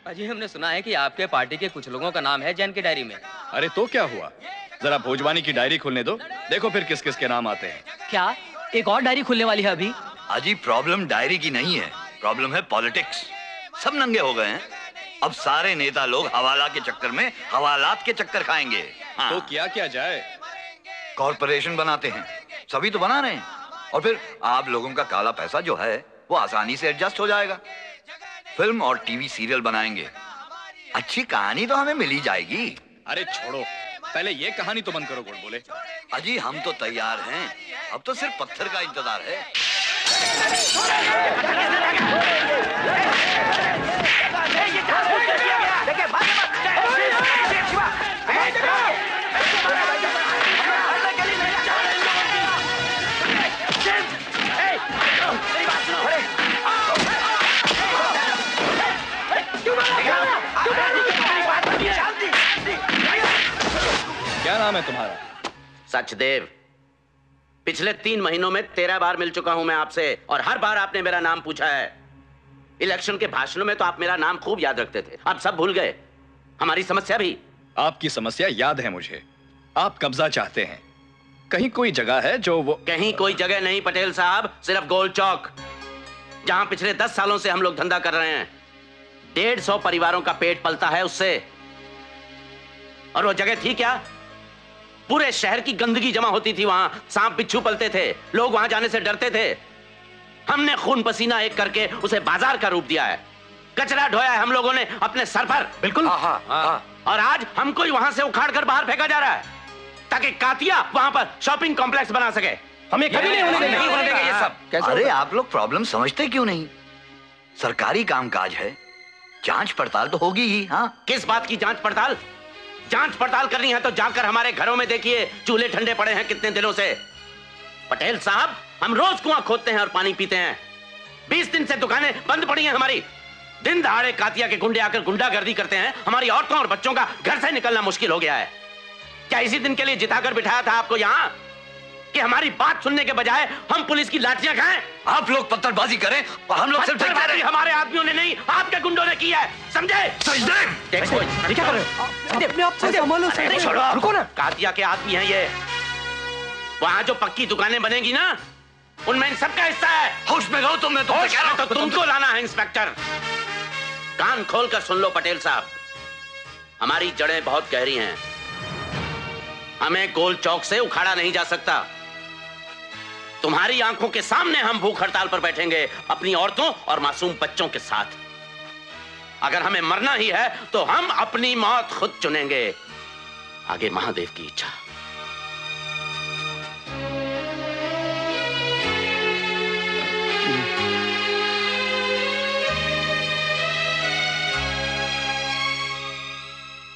अजी हमने सुना है कि आपके पार्टी के कुछ लोगों का नाम है जैन की डायरी में। अरे तो क्या हुआ, जरा भोजवानी की डायरी खोलने दो, देखो फिर किस किस के नाम आते हैं। क्या एक और डायरी खुलने वाली है अभी? अजी प्रॉब्लम डायरी की नहीं है, प्रॉब्लम है पॉलिटिक्स। सब नंगे हो गए हैं। अब सारे नेता लोग हवाला के चक्कर में हवालात के चक्कर खाएंगे। हाँ। तो क्या जाए? कॉर्पोरेशन बनाते हैं, सभी तो बना रहे हैं, और फिर आप लोगों का काला पैसा जो है वो आसानी से एडजस्ट हो जाएगा। फिल्म और टीवी सीरियल बनाएंगे, अच्छी कहानी तो हमें मिल ही जाएगी। अरे छोड़ो, पहले ये कहानी तो बंद करो गुड़ बोले। अजी हम तो तैयार हैं, अब तो सिर्फ पत्थर का इंतजार है। क्या नाम है तुम्हारा? सचदेव। पिछले 3 महीनों में 13 बार मिल चुका हूं मैं आपसे, और हर बार आपने मेरा नाम पूछा है। इलेक्शन के भाषणों में तो आप मेरा नाम खूब याद रखते थे, अब सब भूल गए। हमारी समस्या भी। आपकी समस्या याद है मुझे। आप कब्जा चाहते हैं, कहीं कोई जगह है जो वो? कहीं कोई जगह नहीं पटेल साहब, सिर्फ गोल चौक, जहां पिछले 10 सालों से हम लोग धंधा कर रहे हैं। 150 परिवारों का पेट पलता है उससे। और वो जगह थी क्या? पूरे शहर की गंदगी जमा होती थी वहां, सांप बिच्छू पलते थे, लोग वहां जाने से डरते थे। हमने खून पसीना एक करके उसे बाजार का रूप दिया है, कचरा ढोया है हम लोगों ने अपने सर पर। बिल्कुल। और आज हमको ही वहां से उखाड़ कर बाहर फेंका जा रहा है ताकि कातिया वहां पर शॉपिंग कॉम्प्लेक्स बना सके। हमें कभी नहीं होने देंगे ये सब। अरे आप लोग प्रॉब्लम समझते क्यों नहीं? सरकारी कामकाज है, जांच पड़ताल तो होगी ही। हाँ, किस बात की जांच पड़ताल? जांच पड़ताल करनी है तो जाकर हमारे घरों में देखिए, चूल्हे ठंडे पड़े हैं कितने दिनों से। पटेल साहब, हम रोज कुआं खोदते हैं और पानी पीते हैं। 20 दिन से दुकानें बंद पड़ी हैं हमारी। दिन दहाड़े कातिया के गुंडे आकर गुंडागर्दी करते हैं, हमारी औरतों और बच्चों का घर से निकलना मुश्किल हो गया है। क्या इसी दिन के लिए जिताकर बिठाया था आपको यहाँ कि हमारी बात सुनने के बजाय हम पुलिस की लाठियां खाएं? आप लोग पत्थरबाजी करें और हम लोग सिर्फ देखते रहे। हमारे आदमियों ने नहीं, आपके गुंडों ने की है, समझे? क्या कर रहे हो? छोड़ो, रुको ना। कातिया के आदमी हैं ये। वहां जो पक्की दुकानें बनेगी ना, उनमें इन सबका हिस्सा है। होश में रहो तुम। मैं होश में तो तुमको लाना है इंस्पेक्टर। कान खोलकर सुन लो पटेल साहब, हमारी जड़ें बहुत गहरी हैं। हमें गोल चौक से उखाड़ा नहीं जा सकता। तुम्हारी आंखों के सामने हम भूख हड़ताल पर बैठेंगे अपनी औरतों और मासूम बच्चों के साथ। अगर हमें मरना ही है तो हम अपनी मौत खुद चुनेंगे। आगे महादेव की इच्छा।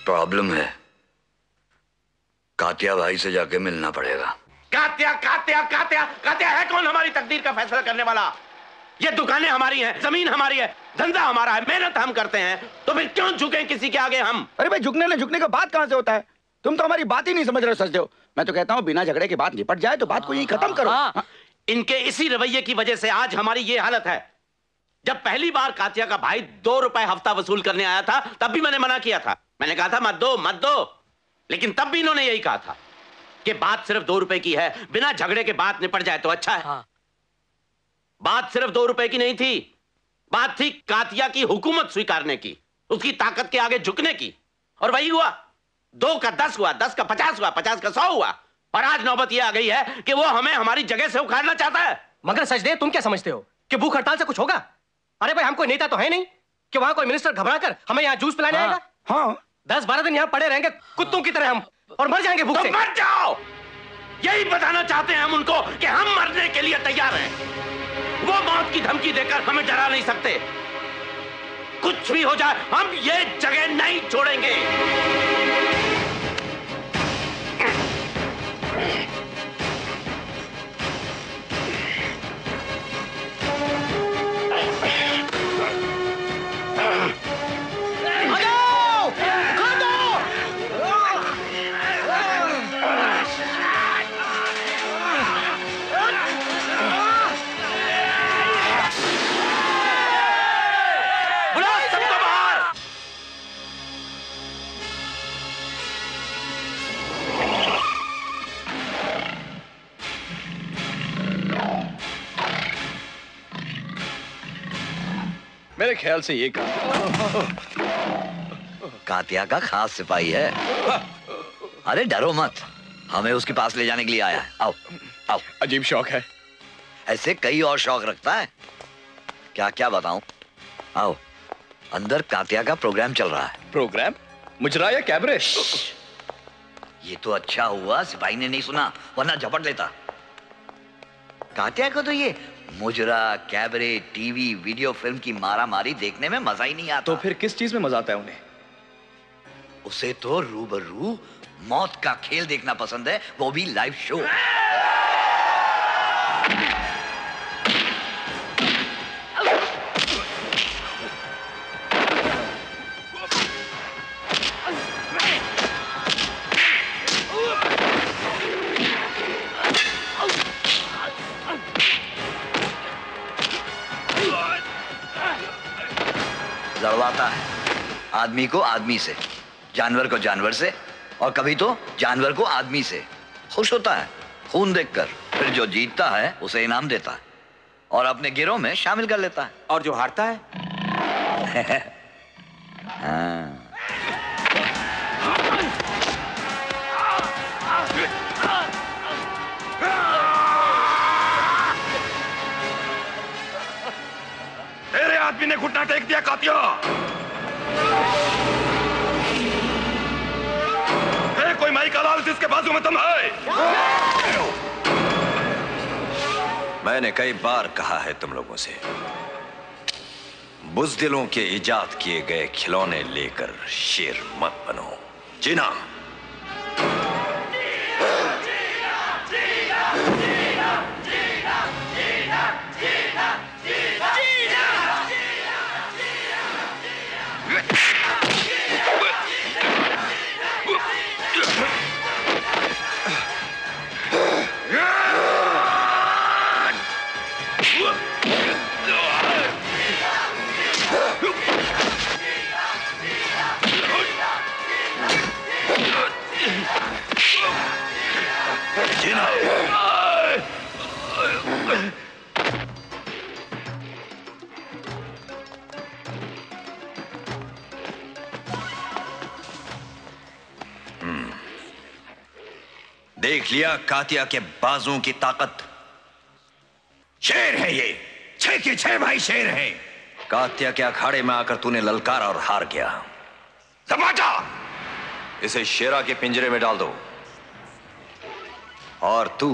प्रॉब्लम है, कातिया भाई से जाके मिलना पड़ेगा। कातिया कातिया कातिया कातिया है कौन हमारी तकदीर का फैसला करने वाला? ये दुकानें हमारी हैं, जमीन हमारी है, धंधा हमारा है, मेहनत हम करते हैं, तो फिर क्यों झुकें किसी के आगे हम? अरे भाई, झुकने का बात कहां से होता है? तुम तो हमारी बात ही नहीं समझ रहे हो सचदेव। मैं तो कहता हूँ बिना झगड़े के बात निपट जाए तो बात को यही खत्म करो। इनके इसी रवैये की वजह से आज हमारी ये हालत है। जब पहली बार कातिया का भाई 2 रुपए हफ्ता वसूल करने आया था, तब भी मैंने मना किया था। मैंने कहा था मत दो, लेकिन तब भी इन्होंने यही कहा था कि बात सिर्फ 2 रुपए की है, बिना झगड़े के बात निपट जाए तो अच्छा है। बात सिर्फ 2 रुपए की नहीं थी, बात थी कातिया की हुकूमत स्वीकारने की, उसकी ताकत के आगे झुकने की। और वही हुआ। 2 का 10 हुआ, 10 का 50 हुआ, 50 का 100 हुआ, और आज नौबत यह आ गई है कि वो हमें हमारी जगह से उखाड़ना चाहता है। मगर सचदेव, तुम क्या समझते हो कि भूख हड़ताल से कुछ होगा? अरे भाई, हम कोई नेता तो है नहीं कि वहां कोई मिनिस्टर घबरा कर हमें यहाँ जूस पिलाने आएगा। हाँ, 10-12 दिन यहाँ पड़े रहेंगे कुत्तों की तरह हम, और मर जाएंगे भूख से। तो मर जाओ, यही बताना चाहते हैं हम उनको कि हम मरने के लिए तैयार हैं। वो मौत की धमकी देकर हमें डरा नहीं सकते। कुछ भी हो जाए, हम ये जगह नहीं छोड़ेंगे। ख्याल से ये काम कातिया का खास सिपाही है। अरे डरो मत, हमें उसके पास ले जाने के लिए आया है। आओ आओ। अजीब शौक है। ऐसे कई और शौक रखता है, क्या क्या बताऊं। आओ, अंदर कातिया का प्रोग्राम चल रहा है। प्रोग्राम? मुजरा या कैबरे? ये तो अच्छा हुआ सिपाही ने नहीं सुना, वरना झपट लेता। कातिया को तो ये मुजरा, कैबरे, टीवी, वीडियो फिल्म की मारा मारी देखने में मजा ही नहीं आता। तो फिर किस चीज में मजा आता है उन्हें? उसे तो रूबरू मौत का खेल देखना पसंद है, वो भी लाइव शो। लड़वाता है आदमी को आदमी से, जानवर को जानवर से, और कभी तो जानवर को आदमी से। खुश होता है खून देखकर, फिर जो जीतता है उसे इनाम देता है और अपने गिरोह में शामिल कर लेता है। और जो हारता है हाँ। तेरे आदमी ने घुटना टेक दिया कातिया। कोई माई का लाल जिसके बाजू में तुम है। मैंने कई बार कहा है तुम लोगों से, बुज़दिलों के इजाद किए गए खिलौने लेकर शेर मत बनो। जीना देख लिया कातिया के बाजुओं की ताकत। शेर है ये, 6 के 6 भाई शेर हैं। कातिया के अखाड़े में आकर तूने ललकारा और हार गया। सपाटा, इसे शेरा के पिंजरे में डाल दो। और तू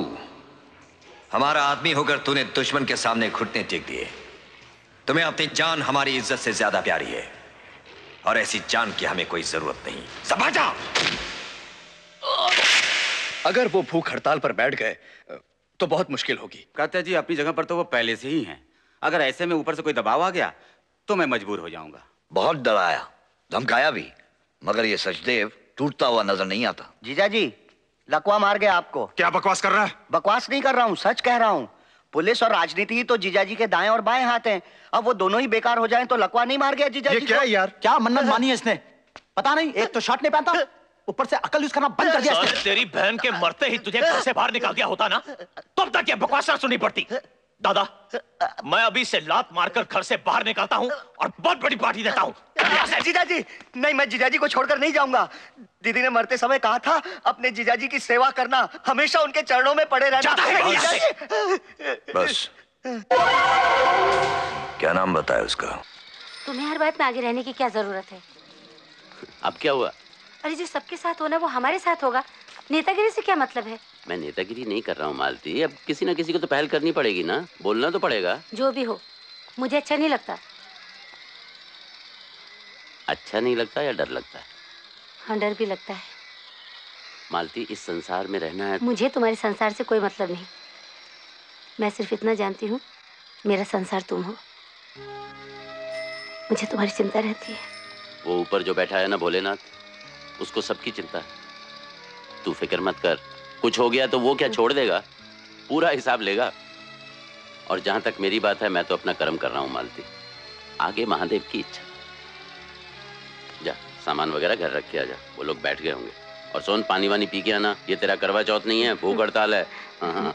हमारा आदमी होकर तूने दुश्मन के सामने घुटने टेक दिए। तुम्हें अपनी जान हमारी इज्जत से ज्यादा प्यारी है, और ऐसी जान की हमें कोई जरूरत नहीं। सपाटा, अगर वो भूख हड़ताल पर बैठ गए तो बहुत मुश्किल होगी। कातिया जी अपनी जगह पर तो वो पहले से ही हैं। अगर ऐसे में ऊपर से कोई दबाव आ गया तो मैं मजबूर हो जाऊंगा। बहुत डराया, धमकाया भी, मगर ये सचदेव टूटता हुआ नजर नहीं आता। जीजा जी, लकवा मार गया आपको। क्या बकवास कर रहा है? बकवास नहीं कर रहा हूँ, सच कह रहा हूँ। पुलिस और राजनीति ही तो जीजा जी के दाएं और बाएं हाथ हैं। अब वो दोनों ही बेकार हो जाएं तो लकवा नहीं मार गया जीजा जी। ये क्या है यार? क्या मन्नत मानी है इसने? पता नहीं, एक तो शॉट नहीं पहनता, ऊपर से अकल यूज करना बंद कर दिया इसने। तेरी बहन के मरते ही तुझे घर से बाहर निकाल दिया होता ना, तब तक ये बकवास सुननी पड़ती। दादा, मैं अभी से लात मारकर घर से बाहर निकालता हूँ और बहुत बड़ी पार्टी देता हूँ। जीजा जी, नहीं, मैं जीजा जी को छोड़कर नहीं जाऊंगा। दीदी ने मरते समय कहा था अपने जीजा जी की सेवा करना, हमेशा उनके चरणों में पड़े रहना। बस, क्या नाम बताया उसका? तुम्हें हर बात में आगे रहने की क्या जरूरत है? अब क्या हुआ? अरे जो सबके साथ होना वो हमारे साथ होगा। नेतागिरी से क्या मतलब है? मैं नेतागिरी नहीं कर रहा हूँ मालती, अब किसी ना किसी को तो पहल करनी पड़ेगी ना, बोलना तो पड़ेगा। जो भी हो, मुझे अच्छा नहीं लगता। अच्छा नहीं लगता या डर लगता है? हाँ, डर भी लगता है। मालती, इस संसार में रहना है। मुझे तुम्हारे संसार से कोई मतलब नहीं। मैं सिर्फ इतना जानती हूँ, मेरा संसार तुम हो। मुझे तुम्हारी चिंता रहती है। वो ऊपर जो बैठा है ना भोलेनाथ, उसको सबकी चिंता है। तू फिक्र मत कर, कुछ हो गया तो वो क्या छोड़ देगा, पूरा हिसाब लेगा। और जहां तक मेरी बात है, मैं तो अपना कर्म कर रहा हूं मालती, आगे महादेव की इच्छा। जा सामान वगैरह घर रख के आ जा, वो लोग बैठ गए होंगे। और सोन, पानी वानी पी के आना, ये तेरा करवा चौथ नहीं है, भूख हड़ताल है। हाँ हाँ।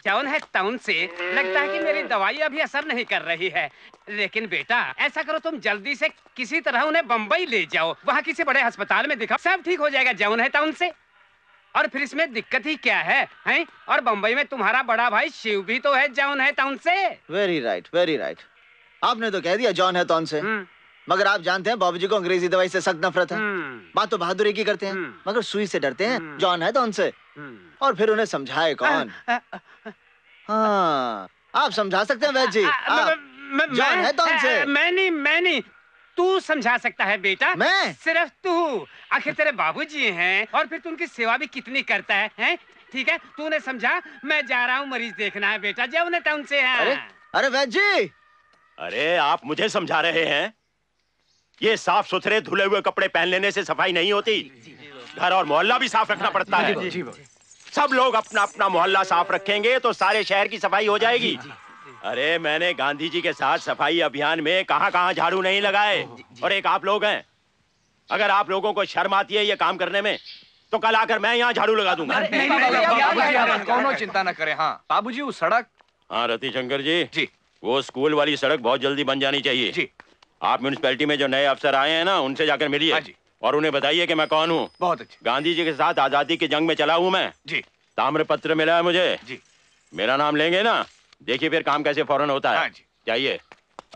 जौन है टाउन से लगता है कि मेरी दवाई अभी असर नहीं कर रही है, लेकिन बेटा ऐसा करो तुम जल्दी से किसी तरह उन्हें बम्बई ले जाओ, वहाँ किसी बड़े अस्पताल में दिखाओ, सब ठीक हो जाएगा जौन है टाउन से। और फिर इसमें दिक्कत ही क्या है, हैं? और बम्बई में तुम्हारा बड़ा भाई शिव भी तो है जौन है टाउन से। Very right, very right. आपने तो कह दिया जॉन है टाउन से, मगर आप जानते हैं बाबूजी को अंग्रेजी दवाई से सख्त नफरत है। बात तो बहादुरी की करते हैं, मगर सुई से डरते हैं। जॉन है टाउन से, और फिर उन्हें समझाए कौन? हाँ, आप समझा सकते हैं वैद जी। जॉन है टाउन से। मैं नहीं, तू समझा सकता है बेटा। मैं? सिर्फ तू, आखिर तेरे बाबूजी हैं, और फिर तू उनकी सेवा भी कितनी करता है? ठीक है, तूने समझा। मैं जा रहा हूँ मरीज देखना है बेटा, जब उन्हें टाउन से है। अरे वैद जी, अरे आप मुझे समझा रहे हैं? ये साफ सुथरे धुले हुए कपड़े पहन लेने से सफाई नहीं होती, घर और मोहल्ला भी साफ रखना पड़ता है। सब लोग अपना अपना मोहल्ला साफ रखेंगे तो सारे शहर की सफाई हो जाएगी। अरे मैंने गांधी जी के साथ सफाई अभियान में कहां-कहां झाड़ू नहीं लगाए, और एक आप लोग हैं। अगर आप लोगों को शर्म आती है ये काम करने में, तो कल आकर मैं यहाँ झाड़ू लगा दूंगा। कौनो चिंता न करें। हाँ बाबूजी, वो सड़क। हाँ रतिशंकर जी, वो स्कूल वाली सड़क बहुत जल्दी बन जानी चाहिए जी। आप म्यूनिसिपैलिटी में जो नए अफसर आए हैं ना, उनसे जाकर मिलिए और उन्हें बताइए कि मैं कौन हूँ। बहुत अच्छे। गांधी जी के साथ आजादी की जंग में चला हूँ मैं जी। ताम्रपत्र मिला है मुझे जी। मेरा नाम लेंगे ना, देखिए फिर काम कैसे फौरन होता है। जाइए।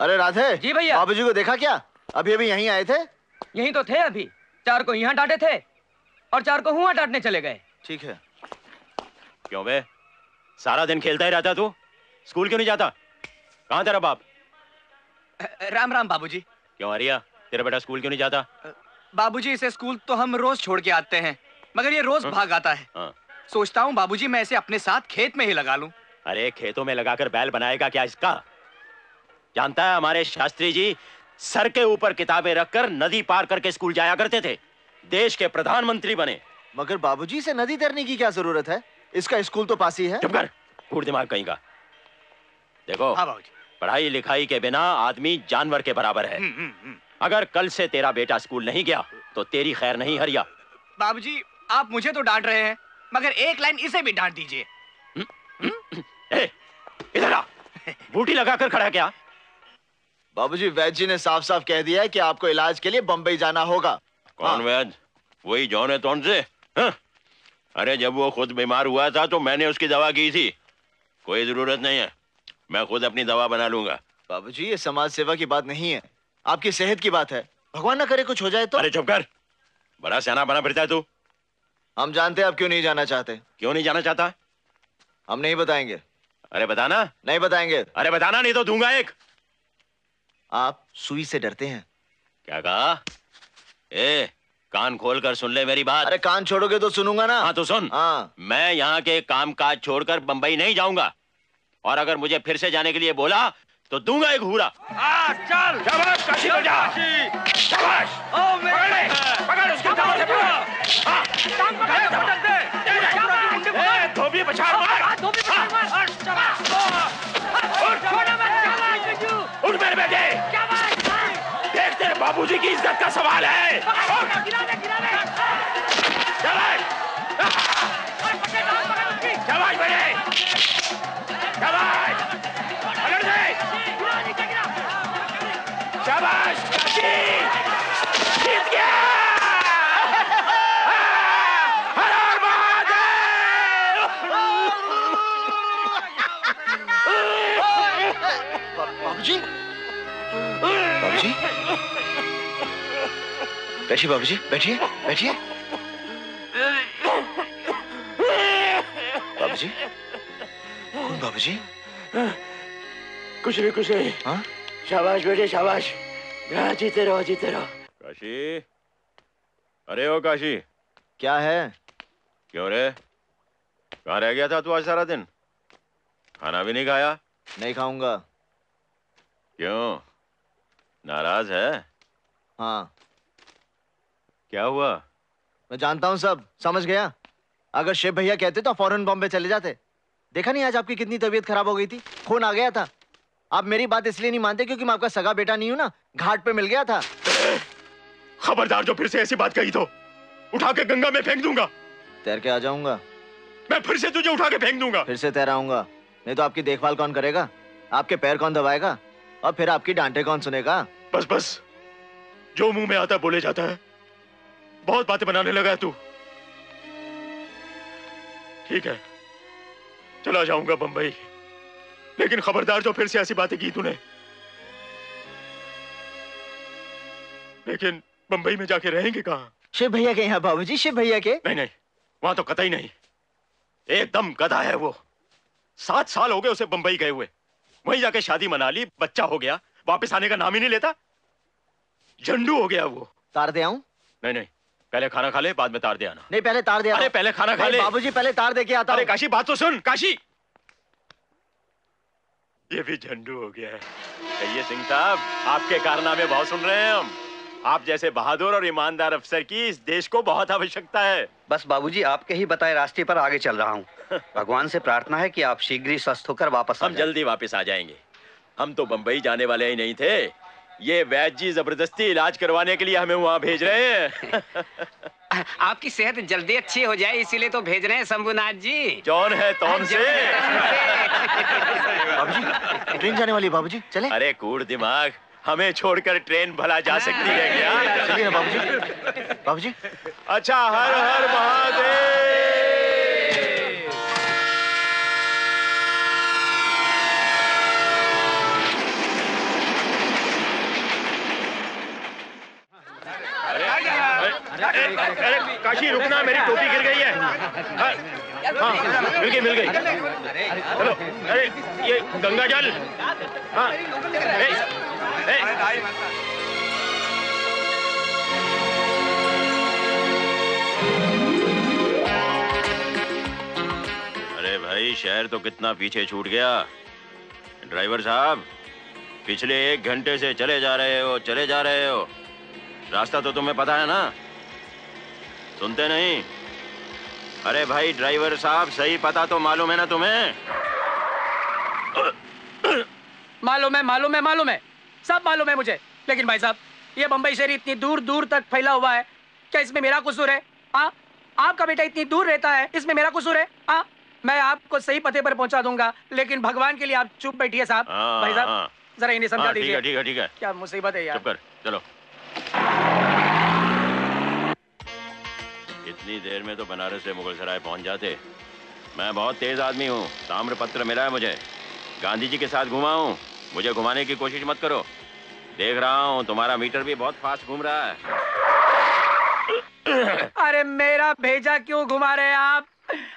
अरे राधे जी भैया। बाबूजी को देखा क्या? अभी अभी यहीं आए थे। यहीं तो थे अभी, 4 को यहाँ डांटे थे और 4 को हुआ डांटने चले गए। ठीक है। क्यों बे, सारा दिन खेलता ही रहता तू, स्कूल क्यों नहीं जाता? कहाँ तेरा बाप? राम राम बाबूजी। क्यों आर्या, तेरा बेटा स्कूल क्यों नहीं जाता? बाबूजी इसे स्कूल तो हम रोज छोड़ के आते हैं, मगर ये रोज भाग आता है। सोचता हूँ बाबूजी मैं इसे अपने साथ खेत में ही लगा लूं। अरे खेतों में लगाकर बैल बनाएगा क्या इसका? जानता है हमारे शास्त्री जी सर के ऊपर किताबें रखकर नदी पार करके स्कूल जाया करते थे, देश के प्रधानमंत्री बने। मगर बाबूजी से नदी तैरने की क्या जरूरत है? इसका स्कूल तो पास ही है। चुप कर, फूट दिमाग कहीं का। देखो पढ़ाई लिखाई के बिना आदमी जानवर के बराबर है। अगर कल से तेरा बेटा स्कूल नहीं गया तो तेरी खैर नहीं हरिया। बाबूजी आप मुझे तो डांट रहे हैं, मगर एक लाइन इसे भी डांट दीजिए। इधर आ, बूटी लगाकर खड़ा क्या? बाबूजी वैद जी ने साफ साफ कह दिया है कि आपको इलाज के लिए बंबई जाना होगा। कौन वैद? वही जॉन है टॉन से? अरे जब वो खुद बीमार हुआ था तो मैंने उसकी दवा की थी। कोई जरूरत नहीं है, मैं खुद अपनी दवा बना लूंगा। बाबूजी ये समाज सेवा की बात नहीं है, आपकी सेहत की बात है। भगवान ना करे कुछ हो जाए तो। अरे चुप कर, बड़ा सियाना बना फिरता है तू। हम जानते हैं आप क्यों नहीं जाना चाहते। क्यों नहीं जाना चाहता? हम नहीं बताएंगे। अरे बताना। नहीं बताएंगे। अरे बताना, नहीं तो दूंगा एक। आप सुई से डरते हैं। क्या कहा? कान खोल कर सुन ले मेरी बात। अरे कान छोड़ोगे तो सुनूंगा ना। हाँ तो सुन। हाँ। मैं यहाँ के काम काज छोड़कर बंबई नहीं जाऊंगा, और अगर मुझे फिर से जाने के लिए बोला तो दूंगा एक हूरा। चल शाबाश, काशी को जा। शाबाश, पकड़ उसको, कमर से पकड़। धोबी पछाड़ मार। उठ मेरे बेटे, देख तेरे बाबूजी की इज्जत का सवाल है। शाबाश बेटे, शाबाश, पकड़ दे। शाबाश, जीत गया। हर हर महादेव। बाबूजी, बाबूजी, बैठिए बाबूजी, बैठिए बैठिए। बाबूजी, कौन बाबूजी? कुछ नहीं। हाँ? शाबाश बेटे, शाबाश। जीते रहो, जीते रहो। काशी, अरे ओ काशी। क्या है? क्यों रे, कहाँ रह गया था तू आज सारा दिन? खाना भी नहीं खाया? नहीं खाऊंगा। क्यों, नाराज है? हाँ। क्या हुआ? मैं जानता हूँ सब, समझ गया। अगर शिव भैया कहते तो फौरन बॉम्बे चले जाते। देखा नहीं आज आपकी कितनी तबीयत खराब हो गई थी, खून आ गया था। आप मेरी बात इसलिए नहीं मानते क्योंकि मैं आपका सगा बेटा नहीं हूं ना, घाट पे मिल गया था। खबरदार जो फिर से ऐसी बात कही तो उठा के गंगा में फेंक दूंगा। तैर के आ जाऊंगा। मैं फिर से तुझे उठा के फेंक दूंगा। फिर से तैराऊंगा, नहीं तो आपकी देखभाल कौन करेगा? आपके पैर कौन दबाएगा? और फिर आपकी डांटे कौन सुनेगा? बस बस, जो मुंह में आता है बोले जाता है। बहुत बातें बनाने लगा है तू। ठीक है, चला जाऊंगा बंबई, लेकिन खबरदार जो फिर से ऐसी बातें की तूने। लेकिन बंबई में जाके रहेंगे कहाँ? शिव भैया के यहाँ बाबूजी, शिव भैया के। नहीं नहीं, वहां तो कतई नहीं। एकदम गधा है वो। 7 साल हो गए उसे बंबई गए हुए। वहीं जाके शादी मना ली, बच्चा हो गया, वापस आने का नाम ही नहीं लेता। झंडू हो गया वो। तार दे आऊं? नहीं नहीं, पहले खाना खा ले, बाद में तार दे आना। नहीं, पहले तार दे। अरे पहले खाना खा ले बाबूजी, पहले तार दे के आता हूं। अरे काशी, बात तो सुन। काशी, ये भी झंडू हो गया है। कहिए सिंह साहब, आपके कारनामे बहुत सुन रहे हैं हम। आप जैसे बहादुर और ईमानदार अफसर की इस देश को बहुत आवश्यकता है। बस बाबूजी, आपके ही बताए रास्ते पर आगे चल रहा हूँ। भगवान से प्रार्थना है कि आप शीघ्र ही स्वस्थ होकर वापस आ हम जल्दी वापस आ जाएंगे। हम तो बंबई जाने वाले ही नहीं थे। ये वैद्य जी जबरदस्ती इलाज करवाने के लिए हमें वहाँ भेज रहे हैं। आपकी सेहत जल्दी अच्छी हो जाए इसीलिए तो भेज रहे हैं शंभुनाथ जी। जॉन है तौन से। बाबूजी, ट्रेन जाने वाली है बाबूजी, चले? अरे कूड़ दिमाग, हमें छोड़कर ट्रेन भला जा सकती है क्या? चलिए ना बाबूजी। बाबूजी। अच्छा, हर हर महादेव। अरे काशी रुकना, मेरी टोपी गिर गई है। हाँ, मिल गई। चलो, अरे ये गंगा जल। हाँ, अरे भाई, शहर तो कितना पीछे छूट गया। ड्राइवर साहब, पिछले 1 घंटे से चले जा रहे हो। रास्ता तो तुम्हें पता है ना? सुनते नहीं? अरे भाई ड्राइवर साहब, सही पता तो मालूम है ना तुम्हें? मालूम है, सब मालूम है मुझे। लेकिन भाई साहब, ये बंबई शहर इतनी दूर दूर तक फैला हुआ है, क्या इसमें मेरा कसूर है? आपका बेटा इतनी दूर रहता है, इसमें मेरा कसूर है? मैं आपको सही पते पर पहुंचा दूंगा, लेकिन भगवान के लिए आप चुप बैठिए साहब। भाई साहब, जरा इन्हें समझा दीजिए। ठीक है। क्या मुसीबत है यार। चुप कर, चलो। इतनी देर में तो बनारस से मुगलसराय पहुंच जाते। मैं बहुत तेज आदमी हूँ, ताम्रपत्र मिला है मुझे। गांधी जी के साथ घुमा हूँ, मुझे घुमाने की कोशिश मत करो। देख रहा हूँ तुम्हारा मीटर भी बहुत फास्ट घूम रहा है। अरे मेरा भेजा क्यों घुमा रहे हैं आप?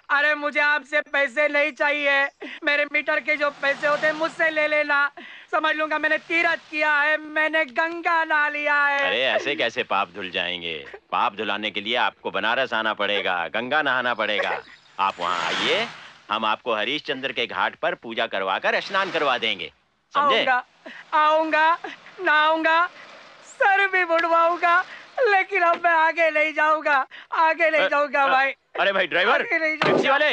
अरे मुझे आपसे पैसे नहीं चाहिए। मेरे मीटर के जो पैसे होते हैं मुझसे ले लेना। समझ लूंगा मैंने तीरथ किया है, मैंने गंगा नहा लिया है। अरे ऐसे कैसे पाप धुल जाएंगे? पाप धुलाने के लिए आपको बनारस आना पड़ेगा, गंगा नहाना पड़ेगा। आप वहाँ आइए, हम आपको हरीशचंद्र के घाट पर पूजा करवाकर स्नान करवा देंगे, समझे? आऊंगा, नहाऊंगा, सर भी बुड़वाऊंगा, लेकिन अब मैं आगे नहीं जाऊंगा भाई। अरे भाई ड्राइवर, टैक्सी वाले,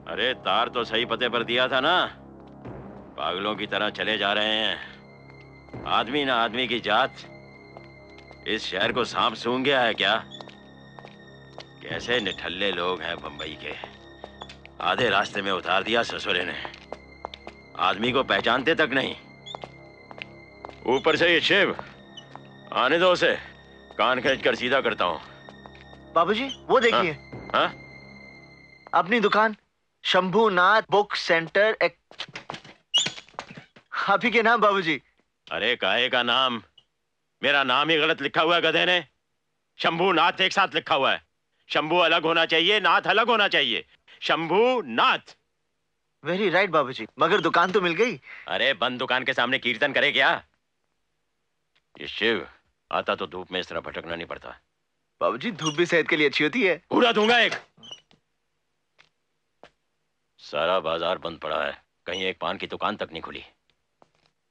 अरे तार तो सही पते पर दिया था ना? पागलों की तरह चले जा रहे हैं। आदमी ना आदमी की जात। इस शहर को सांप सूंघ गया है क्या? कैसे निठल्ले लोग हैं बंबई के। आधे रास्ते में उतार दिया ससुरे ने, आदमी को पहचानते तक नहीं। ऊपर से ये शिव, आने दो उसे, कान खींच कर सीधा करता हूँ। बाबूजी, वो देखिए। हाँ? अपनी दुकान शंभूनाथ बुक सेंटर आप ही के नाम बाबूजी। अरे काहे का नाम? मेरा नाम ही गलत लिखा हुआ है गधे ने। शंभूनाथ एक साथ लिखा हुआ है। शंभू अलग होना चाहिए, नाथ अलग होना चाहिए। शंभूनाथ। वेरी राइट बाबूजी, मगर दुकान तो मिल गई। अरे बंद दुकान के सामने कीर्तन करे क्या? ये शिव आता तो धूप में इस तरह भटकना नहीं पड़ता। बाबूजी, धूप भी सेहत के लिए अच्छी होती है। पूरा दूंगा एक। सारा बाजार बंद पड़ा है, कहीं एक पान की दुकान तक नहीं खुली।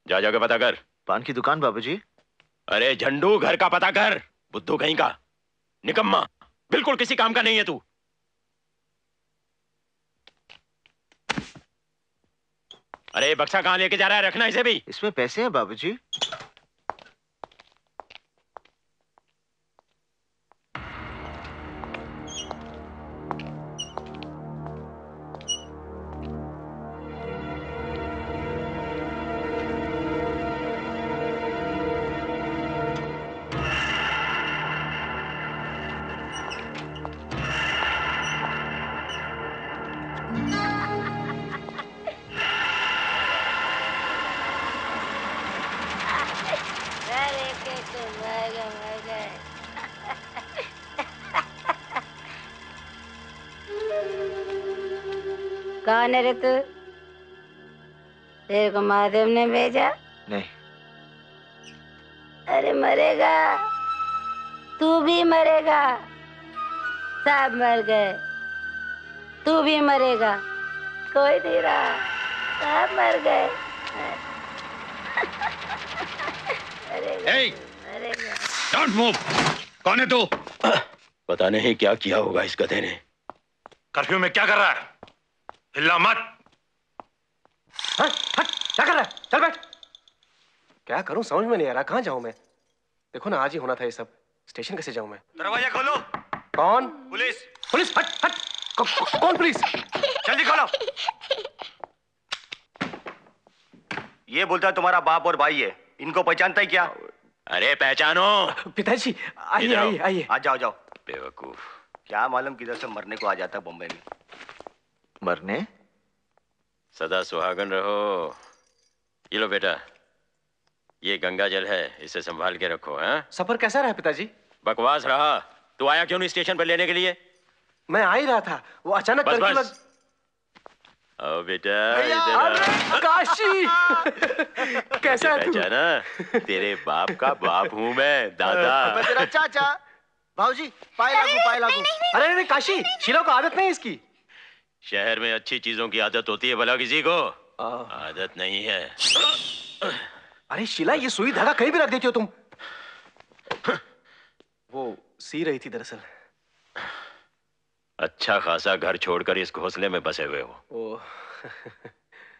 जा जाके पता कर, पान की दुकान बाबूजी। अरे झंडू, घर का पता कर, बुद्धू कहीं का, निकम्मा, बिल्कुल किसी काम का नहीं है तू। अरे बक्सा कहाँ लेके जा रहा है, रखना इसे भी। इसमें पैसे हैं बाबूजी। कौन है रे तू? तेरे को महादेव ने भेजा? नहीं। अरे मरेगा, तू भी मरेगा, सब मर गए, तू भी मरेगा, कोई नहीं रहा, सब मर गए। मरेगा। Don't move. कौन है तू? पता नहीं क्या किया होगा इस गधे ने। कर्फ्यू में क्या कर रहा है? हिलना मत। हट, क्या कर रहा है? चल बैठ। क्या करूं समझ में नहीं आ रहा, कहां जाऊं मैं? देखो ना, आज ही होना था ये सब, स्टेशन कैसे जाऊं मैं? दरवाजा खोलो। कौन? पुलिस। पुलिस? हट हट। कौन पुलिस? जल्दी खोलो। ये बोलता है तुम्हारा बाप और भाई है, इनको पहचानता है क्या? अरे पहचानो। पिताजी आइए आइए आइए। आ जाओ जाओ। बेवकूफ, क्या मालूम किधर से मरने को आ जाता है बम्बई में। मरने? सदा सुहागन रहो। ये लो बेटा, ये गंगा जल है, इसे संभाल के रखो। हैं? सफर कैसा रहा पिताजी? बकवास रहा। तू आया क्यों नहीं स्टेशन पर लेने के लिए? मैं आ ही रहा था, वो अचानक बस करके बस। आओ बेटा, अरे काशी कैसा है तू? पहचाना? तेरे बाप का बाप हूँ मैं, दादा। मैं तेरा चाचा। भाऊजी पाए लागू। अरे नहीं काशी, शीला को आदत नहीं इसकी। शहर में अच्छी चीजों की आदत होती है भला, किसी को आदत नहीं है। अरे शीला, ये सुई धागा कहीं भी रख देती हो तुम। वो सी रही थी दरअसल। अच्छा खासा घर छोड़कर इस घोंसले में बसे हुए हो।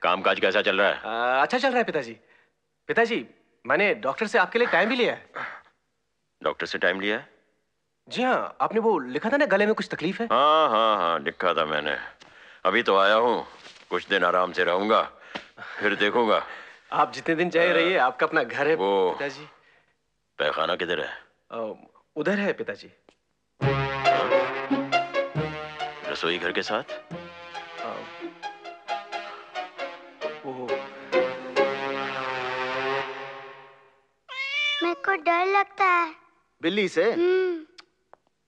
कामकाज कैसा चल रहा है? अच्छा चल रहा है पिताजी। पिताजी, मैंने डॉक्टर से आपके लिए टाइम भी लिया है। डॉक्टर से टाइम लिया है? जी हाँ, आपने वो लिखा था ना गले में कुछ तकलीफ है। हाँ हाँ हाँ, लिखा था मैंने। अभी तो आया हूँ, कुछ दिन आराम से रहूंगा, फिर देखूंगा। आप जितने दिन चाहे रहिए, आपका अपना घर है पिताजी। पैखाना किधर है? उधर है पिताजी। रसोई घर के साथ? मेरे को डर लगता है। बिल्ली से?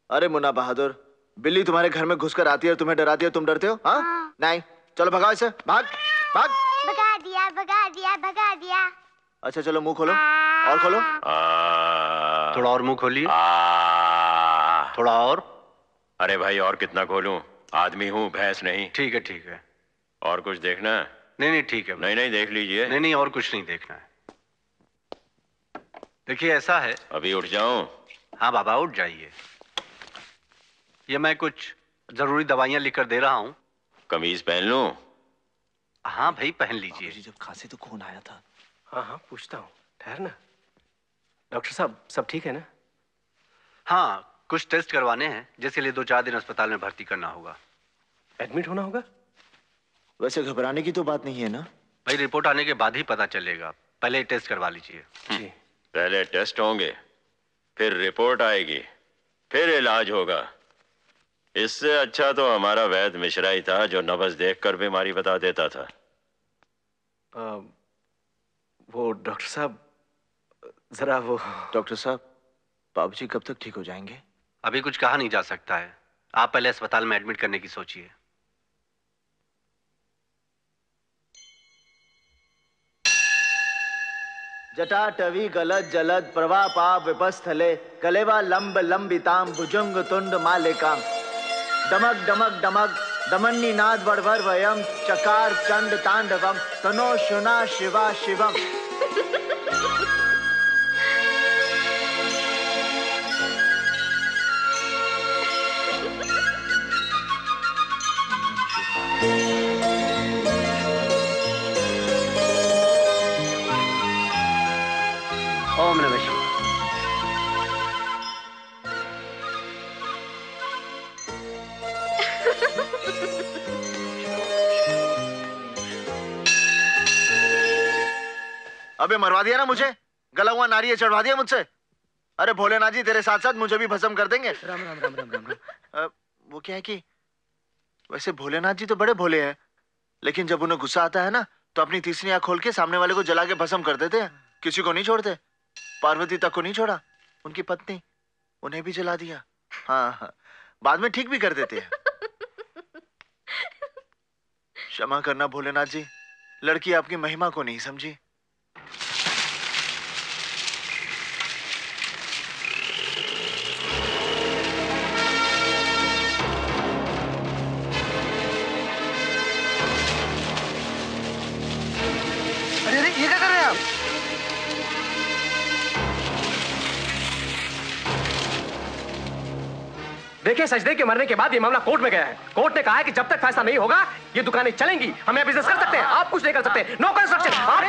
अरे मुन्ना बहादुर, बिल्ली तुम्हारे घर में घुसकर आती है और तुम्हें डराती है, तुम डरते हो? हाँ? नहीं, चलो भगाओ इसे, भाग भाग। भगा दिया भगा दिया भगा दिया। अच्छा चलो मुंह खोलो, और खोलो। थोड़ा और मुंह खोलिए। थोड़ा और। अरे भाई और कितना खोलूं? आदमी हूँ, भैंस नहीं। ठीक है ठीक है। और कुछ देखना है? नहीं ठीक है। नहीं देख लीजिए। नहीं और कुछ नहीं देखना है। देखिए ऐसा है। अभी उठ जाऊं? हाँ बाबा उठ जाइए। ये मैं कुछ जरूरी दवाइयां लिखकर दे रहा हूँ। कमीज पहन लूं? हाँ भाई पहन लीजिए। जब खांसी तो खून आया था। हाँ पूछता हूँ, ठहरना। डॉक्टर साहब सब ठीक है ना? हाँ कुछ टेस्ट करवाने हैं, जिसके लिए 2-4 दिन अस्पताल में भर्ती करना होगा। एडमिट होना होगा? वैसे घबराने की तो बात नहीं है ना? भाई रिपोर्ट आने के बाद ही पता चलेगा, पहले टेस्ट करवा लीजिए। जी। पहले टेस्ट होंगे, फिर रिपोर्ट आएगी, फिर इलाज होगा। इससे अच्छा तो हमारा वैद्य मिश्रा ही था, जो नब्ज देखकर बीमारी बता देता था। वो डॉक्टर साहब जरा वो। डॉक्टर साहब, बाबूजी कब तक ठीक हो जाएंगे? अभी कुछ कहा नहीं जा सकता है। आप पहले अस्पताल में एडमिट करने की सोचिए। जटाटवी गलत जलद प्रवापा विपस्थले कलेवा लंब लंबिताम भुजंग तुंड मालिकाम डमक डमक डमक दमन्नी नाद बड़वर वयम चकार चंड तांडवम तनो शुना शिवा शिवम। ओम नमः शिवाय। अबे मरवा दिया ना मुझे, गला हुआ नारियल चढ़वा दिया मुझसे। अरे भोलेनाथ जी तेरे साथ साथ मुझे भी भस्म कर देंगे। राम राम राम राम राम राम। वो क्या है कि वैसे भोलेनाथ जी तो बड़े भोले हैं, लेकिन जब उन्हें गुस्सा आता है ना तो अपनी तीसरी आंख खोल के सामने वाले को जला के भस्म कर देते हैं। किसी को नहीं छोड़ते, पार्वती तक को नहीं छोड़ा, उनकी पत्नी उन्हें भी जला दिया। हाँ हाँ, बाद में ठीक भी कर देते हैं। क्षमा करना भोलेनाथ जी, लड़की आपकी महिमा को नहीं समझी। अरे ये क्या कर रहे हैं आप? देखिए, सजदे के मरने के बाद ये मामला कोर्ट में गया है। कोर्ट ने कहा है कि जब तक फैसला नहीं होगा ये दुकानें चलेंगी। हम यहाँ बिजनेस कर सकते हैं, आप कुछ नहीं कर सकते। No construction. अरे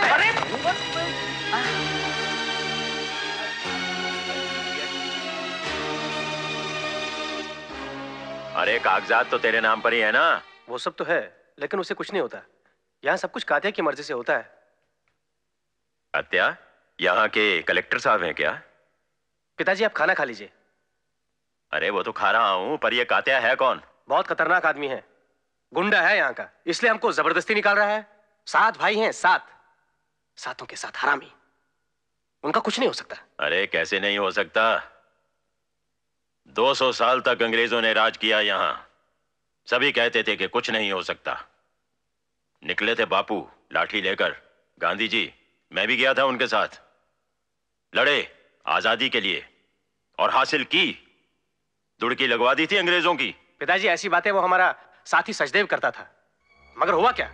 अरे कागजात तो तेरे नाम पर ही है ना? वो सब तो है, लेकिन उससे कुछ नहीं होता। यहाँ सब कुछ कातिया की मर्जी से होता है। कात्या यहाँ के कलेक्टर साहब हैं क्या? पिताजी आप खाना खा लीजिए। अरे वो तो खा रहा हूँ, पर ये कात्या है कौन? बहुत खतरनाक आदमी है, गुंडा है यहाँ का, इसलिए हमको जबरदस्ती निकाल रहा है। 7 भाई हैं, 7 सातों के साथ हरामी। उनका कुछ नहीं हो सकता। अरे कैसे नहीं हो सकता? 200 साल तक अंग्रेजों ने राज किया यहाँ। सभी कहते थे कि कुछ नहीं हो सकता। निकले थे बापू लाठी लेकर, गांधी जी, मैं भी गया था उनके साथ। लड़े आजादी के लिए और हासिल की। दुड़की लगवा दी थी अंग्रेजों की। पिताजी ऐसी बातें वो हमारा साथी सचदेव करता था, मगर हुआ क्या?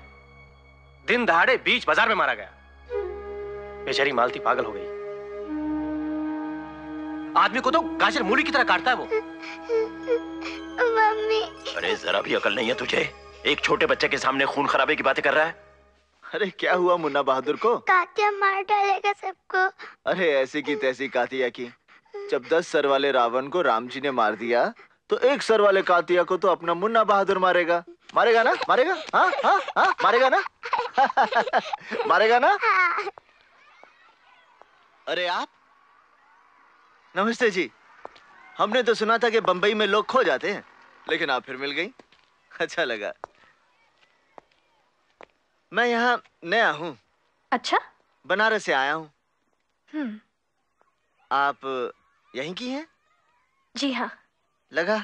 दिन दहाड़े बीच बाजार में मारा गया। बेचारी मालती पागल हो गई। आदमी को तो गाजर मूली की तरह काटता है वो। मम्मी। अरे जरा भी अकल नहीं है तुझे? एक छोटे बच्चे के सामने खून खराबे की बातें कर रहा है। अरे क्या हुआ मुन्ना बहादुर को? कातिया मार डालेगा सबको। अरे ऐसी की तैसी कातिया की। जब 10 सर वाले रावण को राम जी ने मार दिया, तो 1 सर वाले कातिया को तो अपना मुन्ना बहादुर मारेगा। मारेगा ना? मारेगा? हाँ हाँ हाँ, मारेगा ना? मारेगा ना? अरे आप? नमस्ते जी। हमने तो सुना था कि बंबई में लोग खो जाते हैं, लेकिन आप फिर मिल गई, अच्छा लगा। मैं यहाँ नया हूँ। अच्छा? बनारस से आया हूँ। आप यहीं की हैं? जी हाँ। लगा।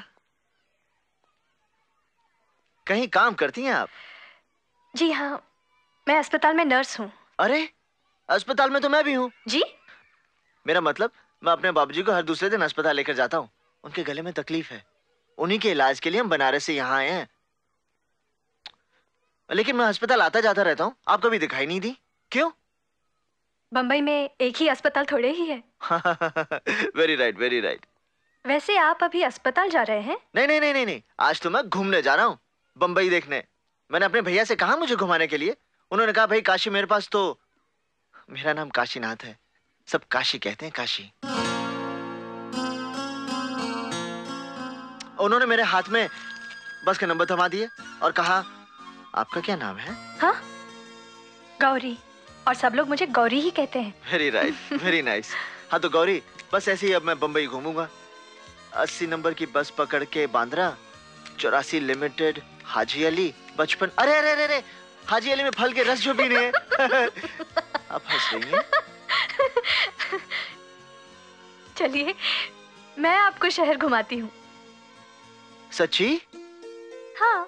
कहीं काम करती हैं आप? जी हाँ, मैं अस्पताल में नर्स हूँ। अरे अस्पताल में तो मैं भी हूँ। जी? मेरा मतलब मैं अपने बाबूजी को हर दूसरे दिन अस्पताल लेकर जाता हूँ। उनके गले में तकलीफ है, उन्हीं के इलाज के लिए हम बनारस से यहाँ आए हैं। लेकिन मैं अस्पताल आता जाता रहता हूँ, आप कभी दिखाई नहीं दी, क्यों? बंबई में एक ही अस्पताल थोड़े ही है। Very right, very right. वैसे आप अभी अस्पताल जा रहे हैं? नहीं नहीं नहीं नहीं नहीं, आज तो मैं घूमने जा रहा हूँ, बंबई देखने। मैंने अपने भैया से कहा मुझे घुमाने के लिए। उन्होंने कहा भाई काशी मेरे पास तो। मेरा नाम काशीनाथ है, सब काशी कहते हैं, काशी। उन्होंने मेरे हाथ में बस के नंबर थमा दिए और कहा आपका क्या नाम है? हाँ, गौरी, और सब लोग मुझे गौरी ही कहते हैं। Very right, very nice. हाँ तो गौरी, बस ऐसे ही अब मैं बंबई घूमूंगा। 80 नंबर की बस पकड़ के बांद्रा, 84 लिमिटेड, हाजी अली, 55। अरे अरे अरे अरे, हाजी अली में फल के रस जो पीने हैं। आप हंस रही हैं? चलिए मैं आपको शहर घुमाती हूँ। सच्ची? हाँ।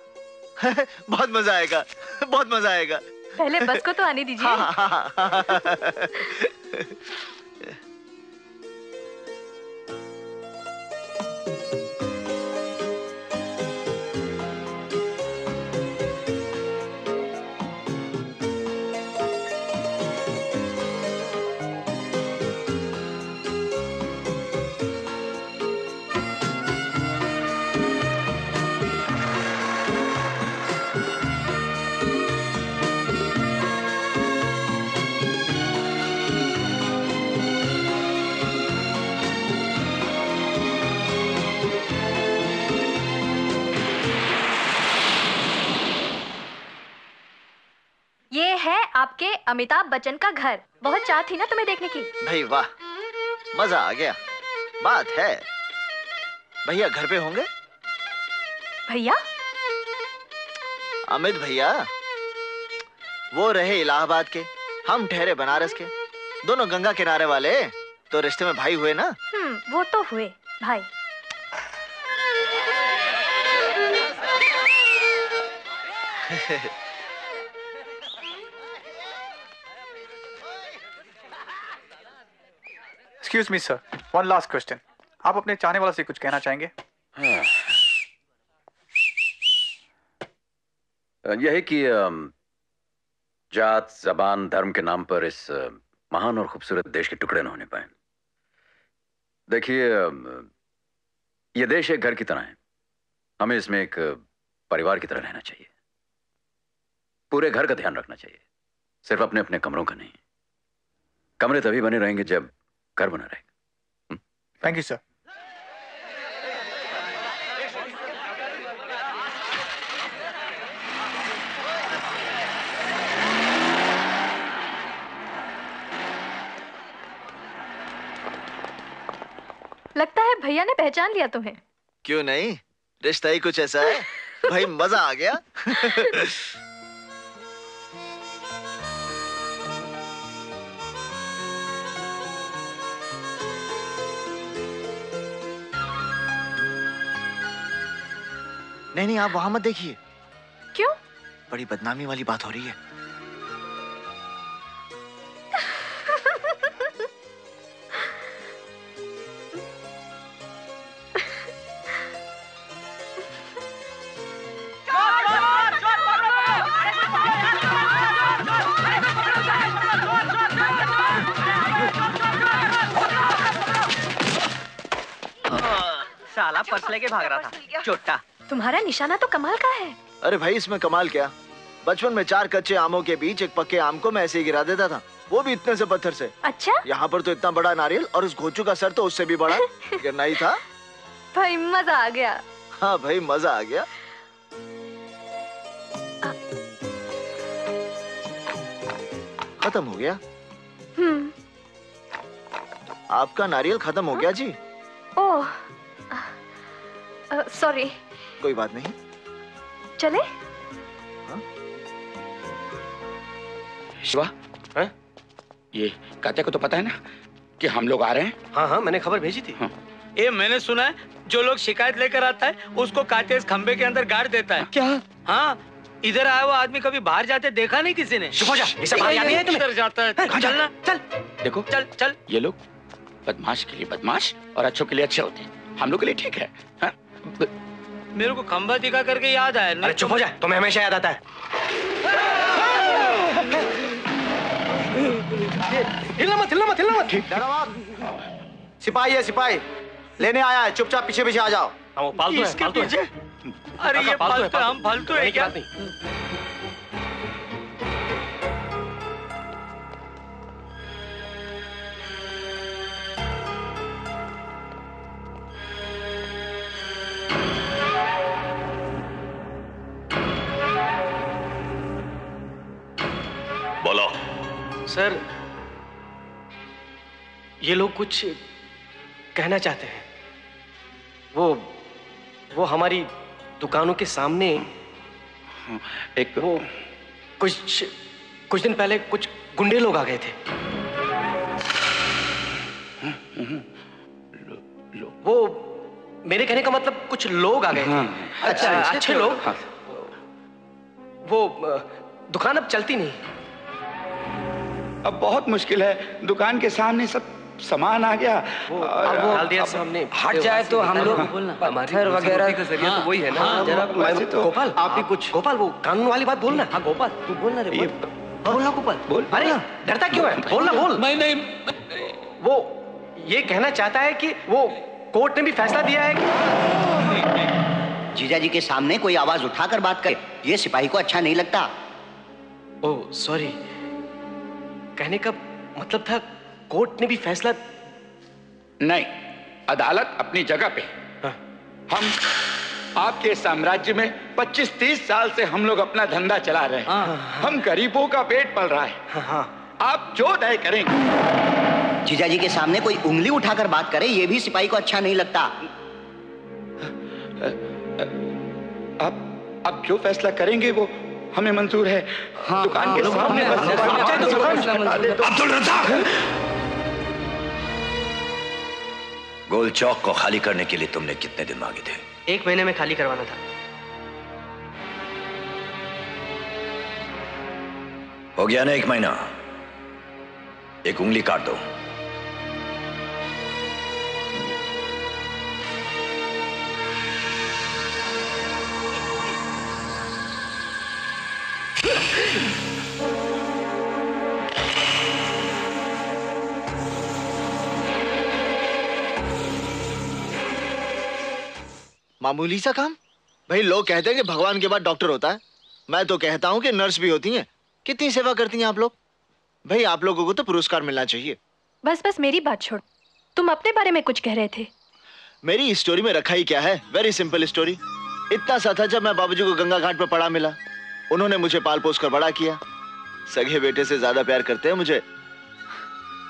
बहुत मजा आएगा, बहुत मजा आएगा। पहले बस को तो आने दीजिए। हाँ। अमिताभ बच्चन का घर। बहुत चाह थी ना तुम्हें देखने की। भाई वाह, मजा आ गया। बात है, भैया घर पे होंगे? भैया? अमित भैया, वो रहे इलाहाबाद के, हम ठहरे बनारस के, दोनों गंगा किनारे वाले, तो रिश्ते में भाई हुए ना। वो तो हुए भाई। Excuse me, sir. One last question. आप अपने चाहने वाला से कुछ कहना चाहेंगे? यह है कि जात, जबान, धर्म के नाम पर इस महान और खूबसूरत देश के टुकड़े न होने पाए। देखिए, यह देश एक घर की तरह है। हमें इसमें एक परिवार की तरह रहना चाहिए। पूरे घर का ध्यान रखना चाहिए, सिर्फ अपने अपने कमरों का नहीं। कमरे तभी बने रहेंगे जब घर बना रहेगा। Thank you sir. लगता है भैया ने पहचान लिया तुम्हें। क्यों नहीं, रिश्ता ही कुछ ऐसा है। भाई मजा आ गया। नहीं, आप वहां मत देखिए। क्यों? बड़ी बदनामी वाली बात हो रही है। साला पर्स लेके भाग रहा था, चोट्टा। तुम्हारा निशाना तो कमाल का है। अरे भाई, इसमें कमाल क्या? बचपन में 4 कच्चे आमों के बीच एक पक्के आम को मैं ऐसे ही गिरा देता था, वो भी इतने से पत्थर से। अच्छा? यहाँ पर तो इतना बड़ा नारियल और उस घोचू का सर तो उससे भी बड़ा। गिरना ही था। भाई मजा आ गया। हाँ भाई, मजा आ गया। खत्म हो गया। आपका नारियल खत्म हो गया जी। ओह, सॉरी। कोई बात नहीं, चले? शिवा, ये कात्या को तो पता है ना कि हम लोग आ रहे हैं? हाँ हाँ, मैंने खबर भेजी थी। ये मैंने सुना है, जो लोग शिकायत लेकर आता है उसको कात्या इस खंबे के अंदर गाड़ देता है। क्या? हाँ, इधर आया हुआ आदमी कभी बाहर जाते देखा नहीं किसी ने। चुप हो जा, ये सब बात याद नहीं है तुम्हें? जाता है। चलना, चल। देखो, चल चल। ये लोग बदमाश के लिए बदमाश और अच्छों के लिए अच्छे होते हैं। हम लोग के लिए ठीक है। हाँ? मेरे को खंबा दिखा करके याद आया। अरे चुप हो जा, तुम्हें हमेशा याद आता है। हिलना मत, हिलना मत, हिलना मत। डरो मत। सिपाही है, सिपाही लेने आया है, चुपचाप पीछे पीछे आ जाओ। वो फालतू है, फालतू है। अरे ये फालतू है, हम फालतू है क्या? बोलो। सर, ये लोग कुछ कहना चाहते हैं। वो हमारी दुकानों के सामने एक वो कुछ दिन पहले कुछ गुंडे लोग आ गए थे। वो मेरे कहने का मतलब कुछ लोग आ गए थे। अच्छा, अच्छे लोग। वो दुकान अब चलती नहीं। अब बहुत मुश्किल है, दुकान के सामने सब सामान आ गया। वो डाल दिया सामने। हट जाए तो हम लोग पत्थर वगैरह का जरिया तो वही है ना। जरा गोपाल, आप भी कुछ। गोपाल, वो कानून वाली बात बोलना। हाँ गोपाल, तू बोलना रे। बोलना गोपाल, बोल। अरे डरता क्यों है? बोलना, बोल। नहीं, वो ये कहना चाहता है कि वो कोर्ट ने भी फैसला दिया है कि जीजा जी के सामने कोई आवाज उठाकर बात करे, ये सिपाही को अच्छा नहीं लगता। ओह सॉरी, कहने का मतलब था कोर्ट ने भी फैसला। नहीं, अदालत अपनी जगह पे। हम आपके साम्राज्य में 25-30 साल से हम लोग अपना धंधा चला रहे हैं। हम गरीबों का पेट पल रहा है। आप जो तय करेंगे। जीजाजी के सामने कोई उंगली उठाकर बात करे ये भी सिपाही को अच्छा नहीं लगता। आप जो फैसला करेंगे वो हमें मंजूर है। दुकान के सामने अब्दुल रज़ाक, गोल चौक को खाली करने के लिए तुमने कितने दिन मांगे थे? 1 महीने में खाली करवाना था। हो गया ना 1 महीना? एक उंगली काट दो। मामूली सा काम भाई। लोग कहते हैं कि भगवान के बाद डॉक्टर होता है, मैं तो कहता हूं कि नर्स भी होती हैं। कितनी सेवा करती हैं आप लोग। भाई आप लोगों को तो पुरस्कार मिलना चाहिए। बस मेरी बात छोड़, तुम अपने बारे में कुछ कह रहे थे। मेरी स्टोरी में रखा ही क्या है, वेरी सिंपल स्टोरी। इतना सा था जब मैं बाबूजी को गंगा घाट पर पड़ा मिला। उन्होंने मुझे पाल पोस कर बड़ा किया। सगे बेटे से ज्यादा प्यार करते हैं मुझे।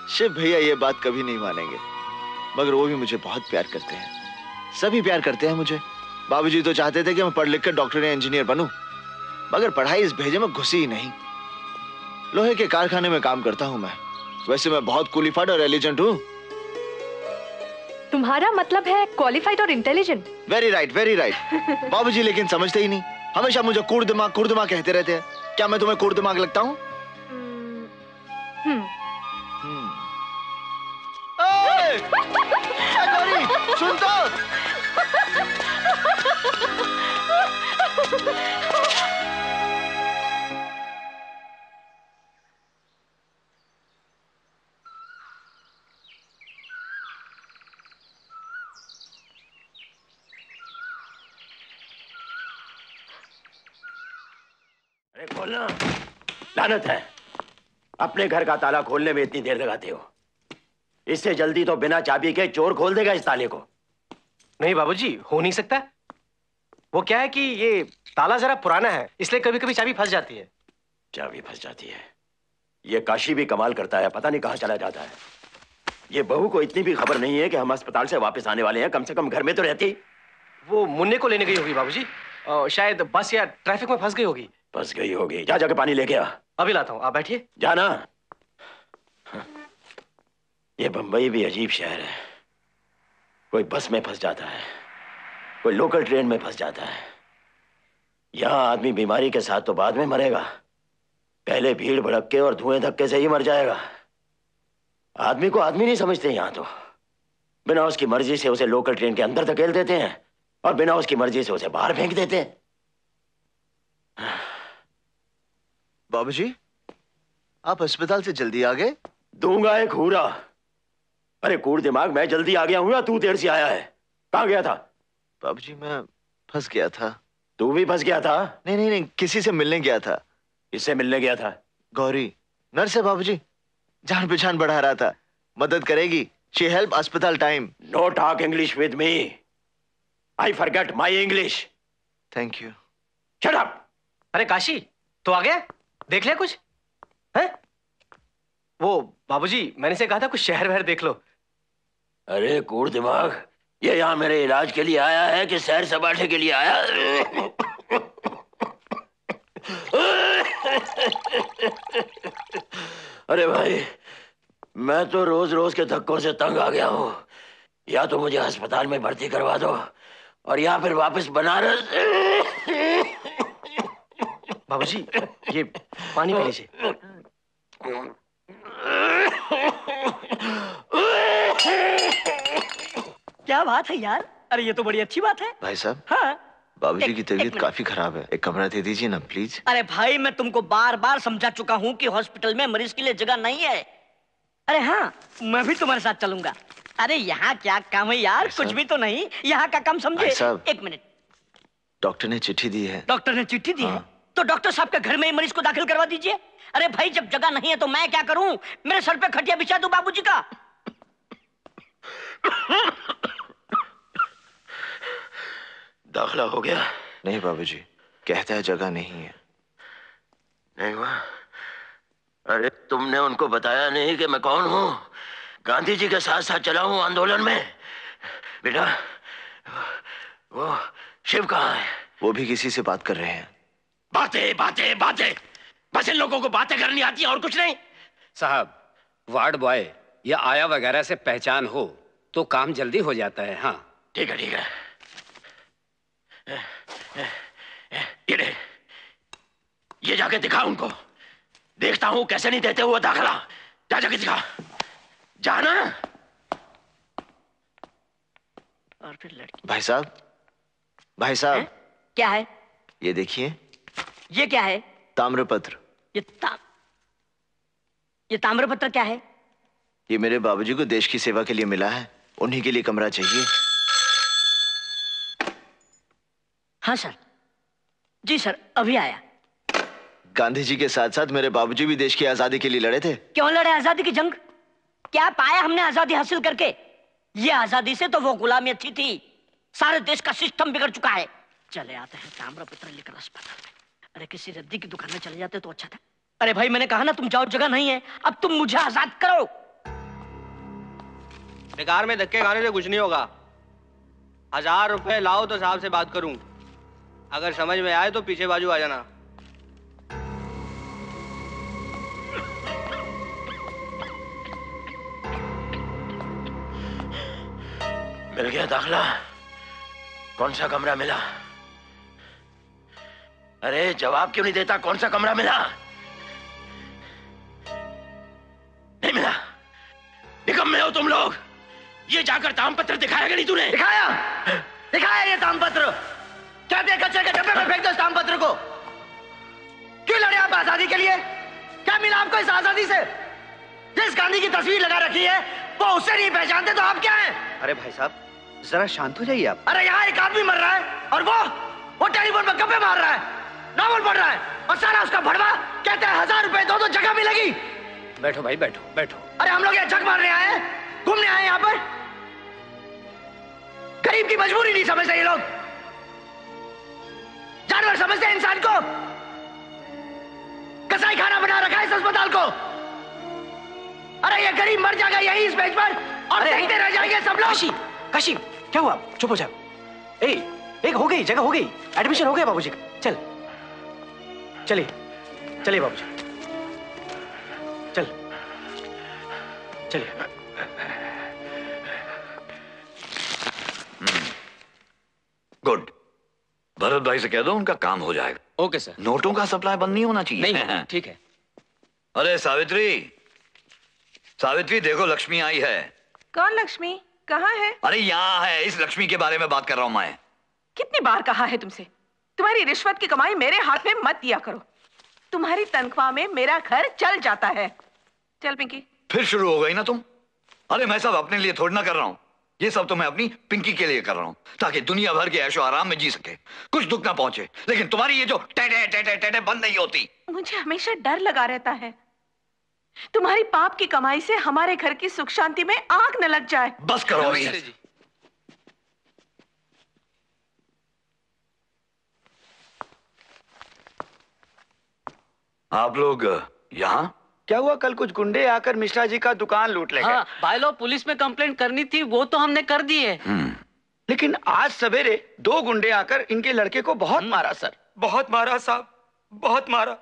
शिव भैया ये बात कभी नहीं मानेंगे, मगर वो भी मुझे बहुत प्यार करते हैं। सभी प्यार करते हैं मुझे। बाबूजी तो चाहते थे कि मैं पढ़ लिख कर डॉक्टर या इंजीनियर बनूं, मगर पढ़ाई इस भेजे में घुसी ही नहीं। लोहे के कारखाने में काम करता हूं मैं। वैसे मैं बहुत क्वालिफाइड और एलिजेंट हूं। तुम्हारा मतलब है क्वालिफाइड और intelligent? Very right, very right. बाबूजी लेकिन समझते ही नहीं, हमेशा मुझे कूड़ दिमाग कहते रहते हैं। क्या मैं तुम्हें कूड़ दिमाग लगता हूं? गौरी सुन तो। अरे खोलना। लानत है, अपने घर का ताला खोलने में इतनी देर लगाते हो। इससे जल्दी तो बिना चाबी के चोर खोल देगा इस ताले को। नहीं बाबूजी, हो नहीं सकता। वो क्या है कि ये ताला जरा पुराना है, इसलिए कभी कभी चाबी फंस जाती है। चाबी फंस जाती है? ये काशी भी कमाल करता है, पता नहीं कहां चला जाता है। ये बहू को इतनी भी खबर नहीं है कि हम अस्पताल से वापस आने वाले हैं। कम से कम घर में तो रहती। वो मुन्ने को लेने गई होगी बाबूजी। शायद बस या ट्रैफिक में फंस गई होगी। फंस गई होगी। जा जाके पानी लेके आ। अभी लाता हूँ, आप बैठिए। जाना। ये बंबई भी अजीब शहर है। कोई बस में फंस जाता है, कोई लोकल ट्रेन में फंस जाता है। यहां आदमी बीमारी के साथ तो बाद में मरेगा, पहले भीड़ भड़क्के और धुएं धक्के से ही मर जाएगा। आदमी को आदमी नहीं समझते यहां तो। बिना उसकी मर्जी से उसे लोकल ट्रेन के अंदर धकेल देते हैं और बिना उसकी मर्जी से उसे बाहर फेंक देते हैं। बाबूजी, आप अस्पताल से जल्दी आ गए? दूंगा एक हूरा। अरे कूड़ दिमाग, मैं जल्दी आ गया हूं या तू देर से आया है? कहां गया था? बाबूजी मैं फंस गया था। तू भी फंस गया था? नहीं नहीं नहीं, किसी से मिलने गया था। किससे मिलने गया था? गौरी, नर्स है बाबूजी, जान पहचान बढ़ा रहा था, मदद करेगी। शी हेल्प अस्पताल time. No talk English with me, I forget my English. Thank you. Shut up. अरे काशी, तो आ गया? देख लिया कुछ है? वो बाबूजी, मैंने से कहा था कुछ शहर वहर देख लो। अरे कूड़ दिमाग, ये यहाँ मेरे इलाज के लिए आया है कि सैर सपाटे के लिए आया? अरे भाई, मैं तो रोज रोज के धक्कों से तंग आ गया हूँ। या तो मुझे अस्पताल में भर्ती करवा दो और या फिर वापस बनारस। बाबूजी, ये पानी पी लीजिए। क्या बात है यार, अरे ये तो बड़ी अच्छी बात है। भाई साहब, हाँ? बाबूजी की तबीयत काफी खराब है, एक कमरा दे दीजिए ना प्लीज। अरे भाई, मैं तुमको बार बार समझा चुका हूँ कि हॉस्पिटल में मरीज के लिए जगह नहीं है। अरे हाँ, मैं भी तुम्हारे साथ चलूंगा। अरे यहाँ क्या काम है यार, कुछ भी तो नहीं, यहाँ का काम समझे। एक मिनट, डॉक्टर ने चिट्ठी दी है। डॉक्टर ने चिट्ठी दी है? तो डॉक्टर साहब के घर में ही मरीज को दाखिल करवा दीजिए। अरे भाई, जब जगह नहीं है तो मैं क्या करूं? मेरे सर पे खटिया बिछा दूं बाबूजी का। दाखिला हो गया? नहीं बाबूजी, कहता है जगह नहीं है। नहीं हुआ? अरे तुमने उनको बताया नहीं कि मैं कौन हूँ? गांधी जी के साथ साथ चला हूँ आंदोलन में। बेटा, वो शिव कहाँ है? वो भी किसी से बात कर रहे हैं। बातें बातें बातें, बस इन लोगों को बातें करनी आती है और कुछ नहीं। साहब, वार्ड बॉय या आया वगैरह से पहचान हो तो काम जल्दी हो जाता है। हाँ ठीक है ठीक है। ये जाके दिखा उनको, देखता हूं कैसे नहीं देते हुए दाखला। जा जाके दिखा, जाना। और फिर लड़की। भाई साहब, भाई साहब, क्या है? ये देखिए। ये क्या है? ताम्रपत्र। ये ताम्रपत्र क्या है? ये मेरे बाबूजी को देश की सेवा के लिए मिला है, उन्हीं के लिए कमरा चाहिए। हाँ सर। जी सर, अभी आया। गांधी जी के साथ साथ मेरे बाबूजी भी देश की आजादी के लिए लड़े थे। क्यों लड़े आजादी की जंग? क्या पाया हमने आजादी हासिल करके? ये आजादी से तो वो गुलामी अच्छी थी। सारे देश का सिस्टम बिगड़ चुका है। चले आते हैं ताम्रपत्र लेकर अस्पताल में। अरे किसी रद्दी की दुकान में चले जाते तो अच्छा था। अरे भाई मैंने कहा ना तुम जाओ, जगह नहीं है। अब तुम मुझे आजाद करो। बेकार में धक्के खाने से कुछ नहीं होगा। 1000 रुपए लाओ तो साहब से बात करूं। अगर समझ में आए तो पीछे बाजू आ जाना। मिल गया दाखला? कौन सा कमरा मिला? अरे जवाब क्यों नहीं देता? कौन सा कमरा मिला? नहीं मिला। निकम्मे हो तुम लोग। ये जाकर तामपत्र दिखाया कि नहीं तूने? दिखाया, दिखाया ये तामपत्र। कहते हैं कचरे के डब्बे में फेंक दो इस तामपत्र को। क्यों लड़े आप आजादी के लिए? क्या मिला आपको इस आजादी से? जिस गांधी की तस्वीर लगा रखी है वो उससे नहीं पहचानते तो आप क्या हैं? अरे भाई साहब जरा शांत हो जाइए आप। अरे यहाँ एक आदमी मर रहा है और वो टेलीफोन पर गप्पे मार रहा है, नॉवल पढ़ रहा है और सारा उसका भड़वा कहते हैं 1000 रुपए दो तो जगह मिलेगी। बैठो भाई, बैठो बैठो। अरे हम लोग यहाँ जग मारने आए हैं, घूमने आए हैं यहाँ पर। गरीब की मजबूरी नहीं समझते ये लोग, जानवर समझते हैं इंसान को। कसाई खाना बना रखा है इस अस्पताल को। अरे ये गरीब मर जाएगा यही इस बेंच पर और देखते रह जाएंगे सब लोग। काशी, क्या हुआ? चुप हो जाओ। एक हो गई, जगह हो गई, एडमिशन हो गया बाबूजी का। चल चलिए चलिए बाबूजी, चल चलिए। गुड। भरत भाई से कह दो उनका काम हो जाएगा। Okay sir. नोटों का सप्लाई बंद नहीं होना चाहिए। नहीं, ठीक है। अरे सावित्री, सावित्री देखो लक्ष्मी आई है। कौन लक्ष्मी? कहाँ है? अरे यहाँ है, इस लक्ष्मी के बारे में बात कर रहा हूँ मैं। कितनी बार कहा है तुमसे, तुम्हारी रिश्वत की कमाई मेरे हाथ में मत दिया करो। तुम्हारी तनख्वाह में मेरा घर चल जाता है। चल पिंकी। फिर शुरू हो गई ना तुम। अरे मैं सब अपने लिए थोड़ी ना कर रहा हूँ, ये सब तो मैं अपनी पिंकी के लिए कर रहा हूँ ताकि दुनिया भर के ऐशो आराम में जी सके, कुछ दुख ना पहुंचे। लेकिन तुम्हारी ये जो टेटे टेटे टेटे बंद नहीं होती। मुझे हमेशा डर लगा रहता है तुम्हारी पाप की कमाई से हमारे घर की सुख शांति में आग न लग जाए। बस करो नहीं। आप लोग यहाँ? क्या हुआ? कल कुछ गुंडे आकर मिश्रा जी का दुकान लूट ले गए। हाँ, भाई लोग पुलिस में कंप्लेंट करनी थी, वो तो हमने कर दी है। लेकिन आज सवेरे 2 गुंडे आकर इनके लड़के को बहुत मारा सर। बहुत मारा साहब, बहुत मारा।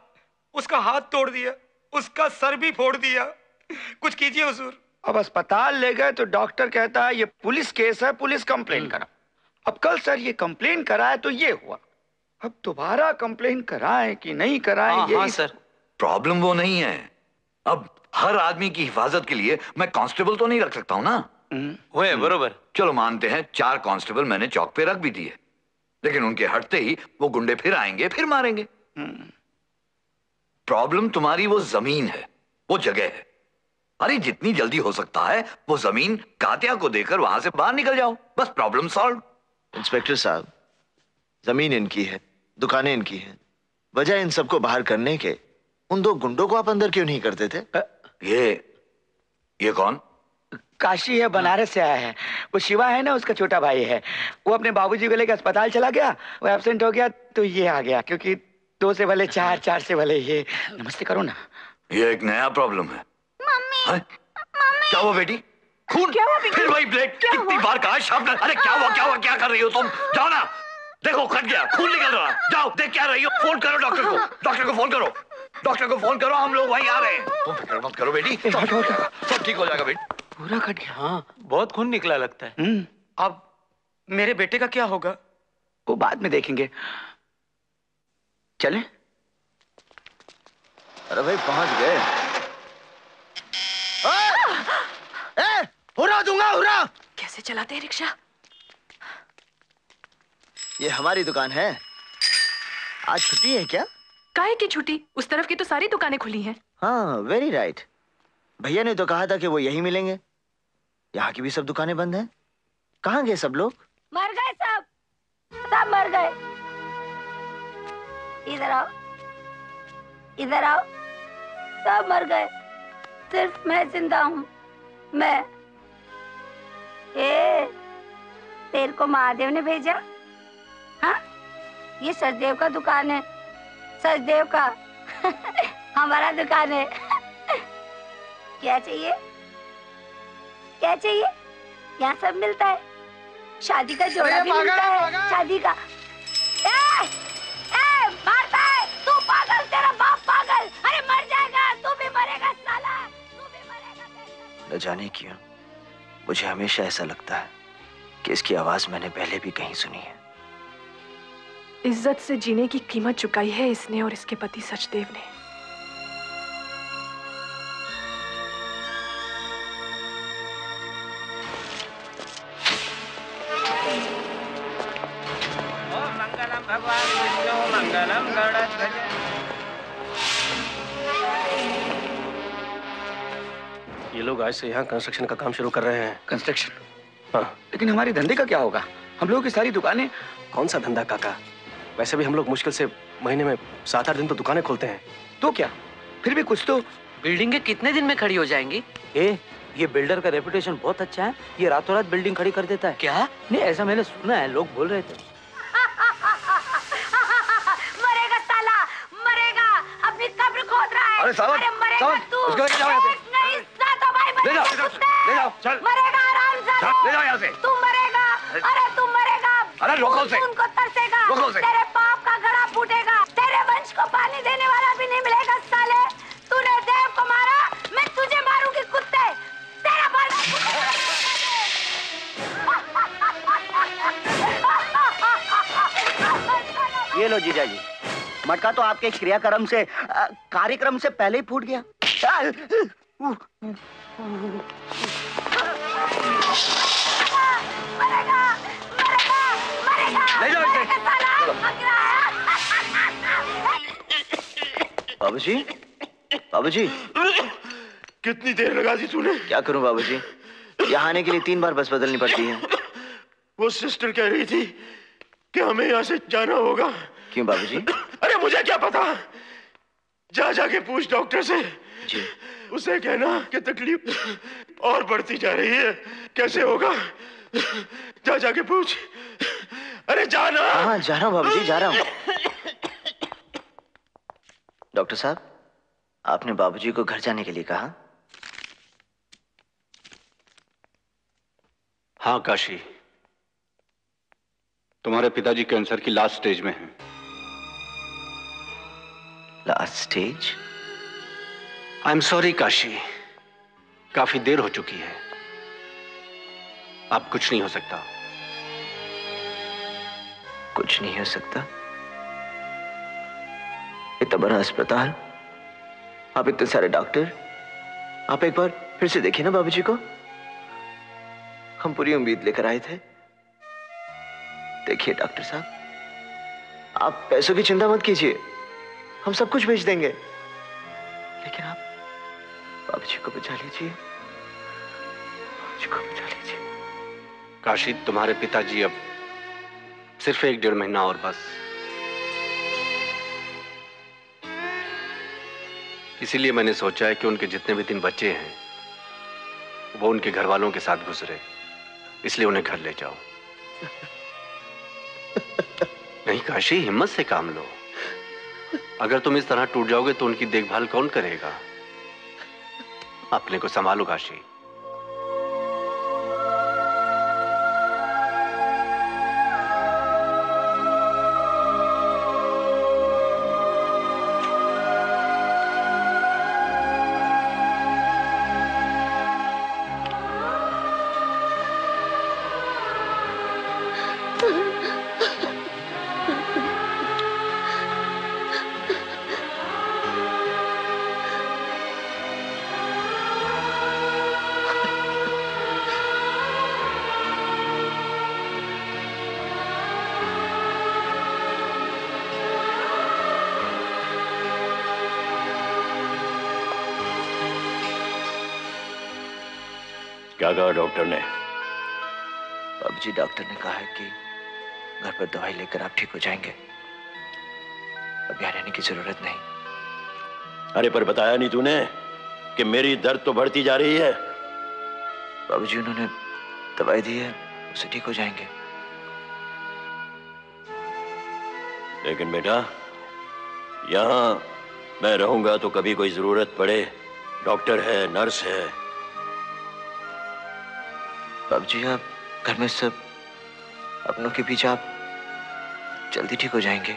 उसका हाथ तोड़ दिया, उसका सर भी फोड़ दिया। कुछ कीजिए हुजूर। अब अस्पताल ले गए तो डॉक्टर कहता है ये पुलिस केस है, पुलिस कंप्लेन करा। अब कल सर ये कंप्लेन कराए तो ये हुआ, अब दोबारा कंप्लेन कराएं कि नहीं कराएं? हाँ सर, प्रॉब्लम वो नहीं है। अब हर आदमी की हिफाजत के लिए मैं कांस्टेबल तो नहीं रख सकता हूं ना। हुए बरोबर। चलो मानते हैं 4 कांस्टेबल मैंने चौक पे रख भी दिए, लेकिन उनके हटते ही वो गुंडे फिर आएंगे, फिर मारेंगे। प्रॉब्लम तुम्हारी वो जमीन है, वो जगह है। अरे जितनी जल्दी हो सकता है वो जमीन कातिया को देकर वहां से बाहर निकल जाओ, बस प्रॉब्लम सॉल्व। इंस्पेक्टर साहब, जमीन इनकी है, दुकानें इनकी हैं, वजह इन सबको बाहर करने के उन 2 गुंडों को आप अंदर क्यों नहीं करते थे? ये कौन? काशी है, बनारस से आया है। वो शिवा है ना, उसका छोटा भाई है। वो अपने बाबूजी को लेकर अस्पताल चला गया, वो एब्सेंट हो गया तो ये आ गया, क्योंकि 2 से भले 4, 4 से भले ये। नमस्ते करो ना। ये एक नया प्रॉब्लम है। मम्मी, क्या हुआ बेटी? खून? क्या हुआ? फिर वही ब्लेड? कितनी बार कहा शार्पनर? अरे क्या हुआ, क्या हुआ, क्या कर रही हो तुम? जाओ ना, देखो कट गया, खून निकल रहा। जाओ देख क्या रही हो। फोन करो डॉक्टर को, डॉक्टर को फोन करो, डॉक्टर को फोन करो, हम लोग वहीं आ रहे हैं। तुम फिक्र मत करो बेटी, सब ठीक हो जाएगा बेटी। पूरा कट गया? हाँ, बहुत खून निकला लगता है। अब मेरे बेटे का क्या होगा वो बाद में देखेंगे। चलें? अरे भाई पहुंच गए। हुर्रा दूंगा, हुर्रा। कैसे चलाते हैं रिक्शा? ये हमारी दुकान है। आज छुट्टी है क्या? काहे की छुट्टी? उस तरफ की तो सारी दुकानें खुली हैं। हाँ, वेरी राइट। भैया ने तो कहा था कि वो यहीं मिलेंगे। यहाँ की भी सब दुकानें बंद हैं। कहाँ गए सब लोग? मर गए सब, सब मर गए। इधर आओ, इधर आओ, सब मर गए, सिर्फ मैं जिंदा हूँ। मैं तेरे को महादेव ने भेजा? हाँ, ये सचदेव का दुकान है, सचदेव का। हमारा दुकान है। क्या चाहिए, क्या चाहिए? यहाँ सब मिलता है। शादी का जोड़ा भी मिलता है, शादी का। मारता है तू, पागल, तेरा बाप पागल। अरे मर जाएगा, तू भी मरेगा साला, तू भी मरेगा। न जाने क्यों मुझे हमेशा ऐसा लगता है कि इसकी आवाज मैंने पहले भी कहीं सुनी है। इज्जत से जीने की कीमत चुकाई है इसने और इसके पति सचदेव ने। मंगलम भगवान विष्णु मंगलम गरुड़ध्वज। ये लोग आज से यहाँ कंस्ट्रक्शन का काम शुरू कर रहे हैं। कंस्ट्रक्शन? हाँ। लेकिन हमारे धंधे का क्या होगा? हम लोगों की सारी दुकानें। कौन सा धंधा काका? वैसे भी हम लोग मुश्किल से महीने में 7-8 दिन तो दुकानें खोलते हैं। तो क्या, फिर भी कुछ तो। बिल्डिंगें कितने दिन में खड़ी हो जाएंगी? ये बिल्डर का रेपुटेशन बहुत अच्छा है। ये रातों रात बिल्डिंग खड़ी कर देता है। क्या? नहीं, ऐसा मैंने सुना है, लोग बोल रहे थे। मरेगा साला, मरेगा, अपनी कब्र खोद रहा है। अरे सावन, मरेगा तू। उसको लेके जाओ यहाँ से। नहीं, सातो भाई ले जाओ, ले जाओ, चल। मरेगा आराम ले जाओ यहाँ से। तू मरेगा, अरे तू मरेगा। अरे रोको उसे। उनको तरसेगा, रोको उसे। तेरे पाप का घड़ा फूटेगा, तेरे वंश को पानी देने वाला भी नहीं मिलेगा साले। तूने देव को मारा, मैं तुझे मारूंगी कुत्ते। तेरा ये लो जीजा जी, मटका तो आपके क्रियाक्रम से कार्यक्रम से पहले ही फूट गया। बाबूजी, बाबूजी, कितनी देर लगा दी तूने? क्या करूं बाबूजी, यहाँ आने के लिए 3 बार बस बदलनी पड़ती है। वो सिस्टर कह रही थी कि हमें यहाँ से जाना होगा। क्यों बाबूजी? अरे मुझे क्या पता, जा जाके पूछ डॉक्टर से। जी। उसे कहना कि तकलीफ और बढ़ती जा रही है, कैसे होगा? जा जाके पूछ। अरे जाना। हाँ जा रहा हूँ बाबूजी, जा रहा हूँ। डॉक्टर साहब, आपने बाबूजी को घर जाने के लिए कहा? हाँ काशी, तुम्हारे पिताजी कैंसर की लास्ट स्टेज में हैं। Last stage? I am sorry Kashi, काफी देर हो चुकी है, अब कुछ नहीं हो सकता। कुछ नहीं हो सकता? इतना बड़ा अस्पताल, आप इतने सारे डॉक्टर, आप एक बार फिर से देखिए ना बाबूजी को। हम पूरी उम्मीद लेकर आए थे। देखिए डॉक्टर साहब, आप पैसों की चिंता मत कीजिए, हम सब कुछ भेज देंगे, लेकिन आप बाबूजी को बचा लीजिए, बाबूजी को बचा लीजिए। काशी, तुम्हारे पिताजी अब सिर्फ 1-1.5 महीना और बस। इसीलिए मैंने सोचा है कि उनके जितने भी दिन बचे हैं वो उनके घर वालों के साथ गुजरे, इसलिए उन्हें घर ले जाओ। नहीं काशी, हिम्मत से काम लो। अगर तुम इस तरह टूट जाओगे तो उनकी देखभाल कौन करेगा? अपने को संभालो काशी। क्या कहा डॉक्टर ने? बाबूजी, डॉक्टर ने कहा है कि घर पर दवाई लेकर आप ठीक हो जाएंगे, अब यहाँ रहने की जरूरत नहीं। अरे पर बताया नहीं तूने कि मेरी दर्द तो बढ़ती जा रही है। बाबूजी, उन्होंने दवाई दी है, उससे ठीक हो जाएंगे। लेकिन बेटा, यहाँ मैं रहूंगा तो कभी कोई जरूरत पड़े, डॉक्टर है, नर्स है। बाबूजी, आप घर में सब अपनों के बीच आप जल्दी ठीक हो जाएंगे।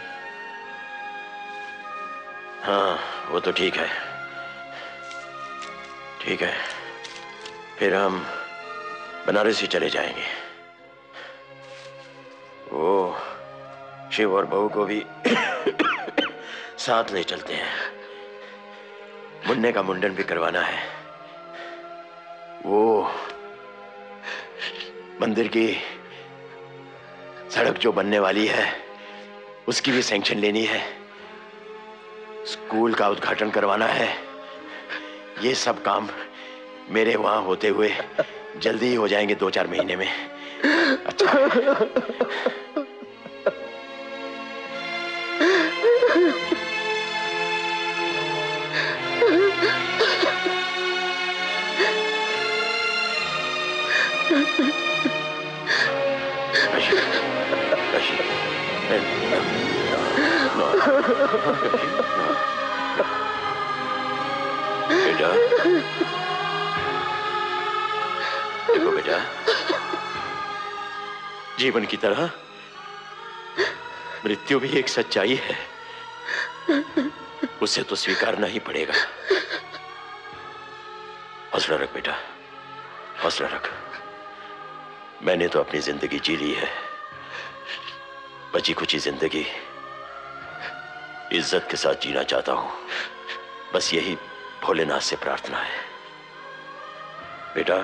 हाँ, वो तो ठीक है, ठीक है। फिर हम बनारस ही चले जाएंगे। वो शिव और बहू को भी साथ ले चलते हैं। मुन्ने का मुंडन भी करवाना है। वो मंदिर की सड़क जो बनने वाली है उसकी भी सैंक्शन लेनी है। स्कूल का उद्घाटन करवाना है। ये सब काम मेरे वहां होते हुए जल्दी ही हो जाएंगे, 2-4 महीने में। अच्छा बेटा, देखो बेटा, जीवन की तरह मृत्यु भी एक सच्चाई है, उसे तो स्वीकारना ही पड़ेगा। हौसला रख बेटा, हौसला रख। मैंने तो अपनी जिंदगी जी ली है, बची खुची जिंदगी इज्जत के साथ जीना चाहता हूं। बस यही भोलेनाथ से प्रार्थना है। बेटा,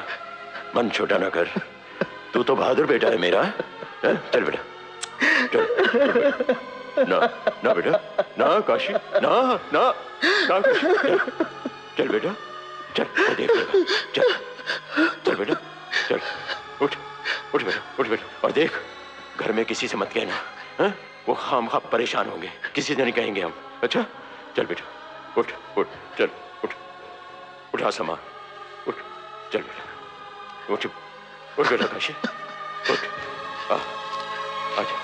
मन छोटा ना कर, तू तो बहादुर बेटा है मेरा। है? चल बेटा, चल। ना ना बेटा, ना काशी, ना ना ना काशी, चल बेटा, चल, देख लेगा। चल चल बेटा, चल, उठ उठ बेटा, उठ बेटा। और देख, घर में किसी से मत कहना, है? वो खामखा परेशान होंगे, किसी से नहीं कहेंगे हम। अच्छा, चल बेटा, उठ उठ, चल उठ, उठा सामान, उठ, चल बेटा, उठ उठ बेटा काशी, उठ, आजा।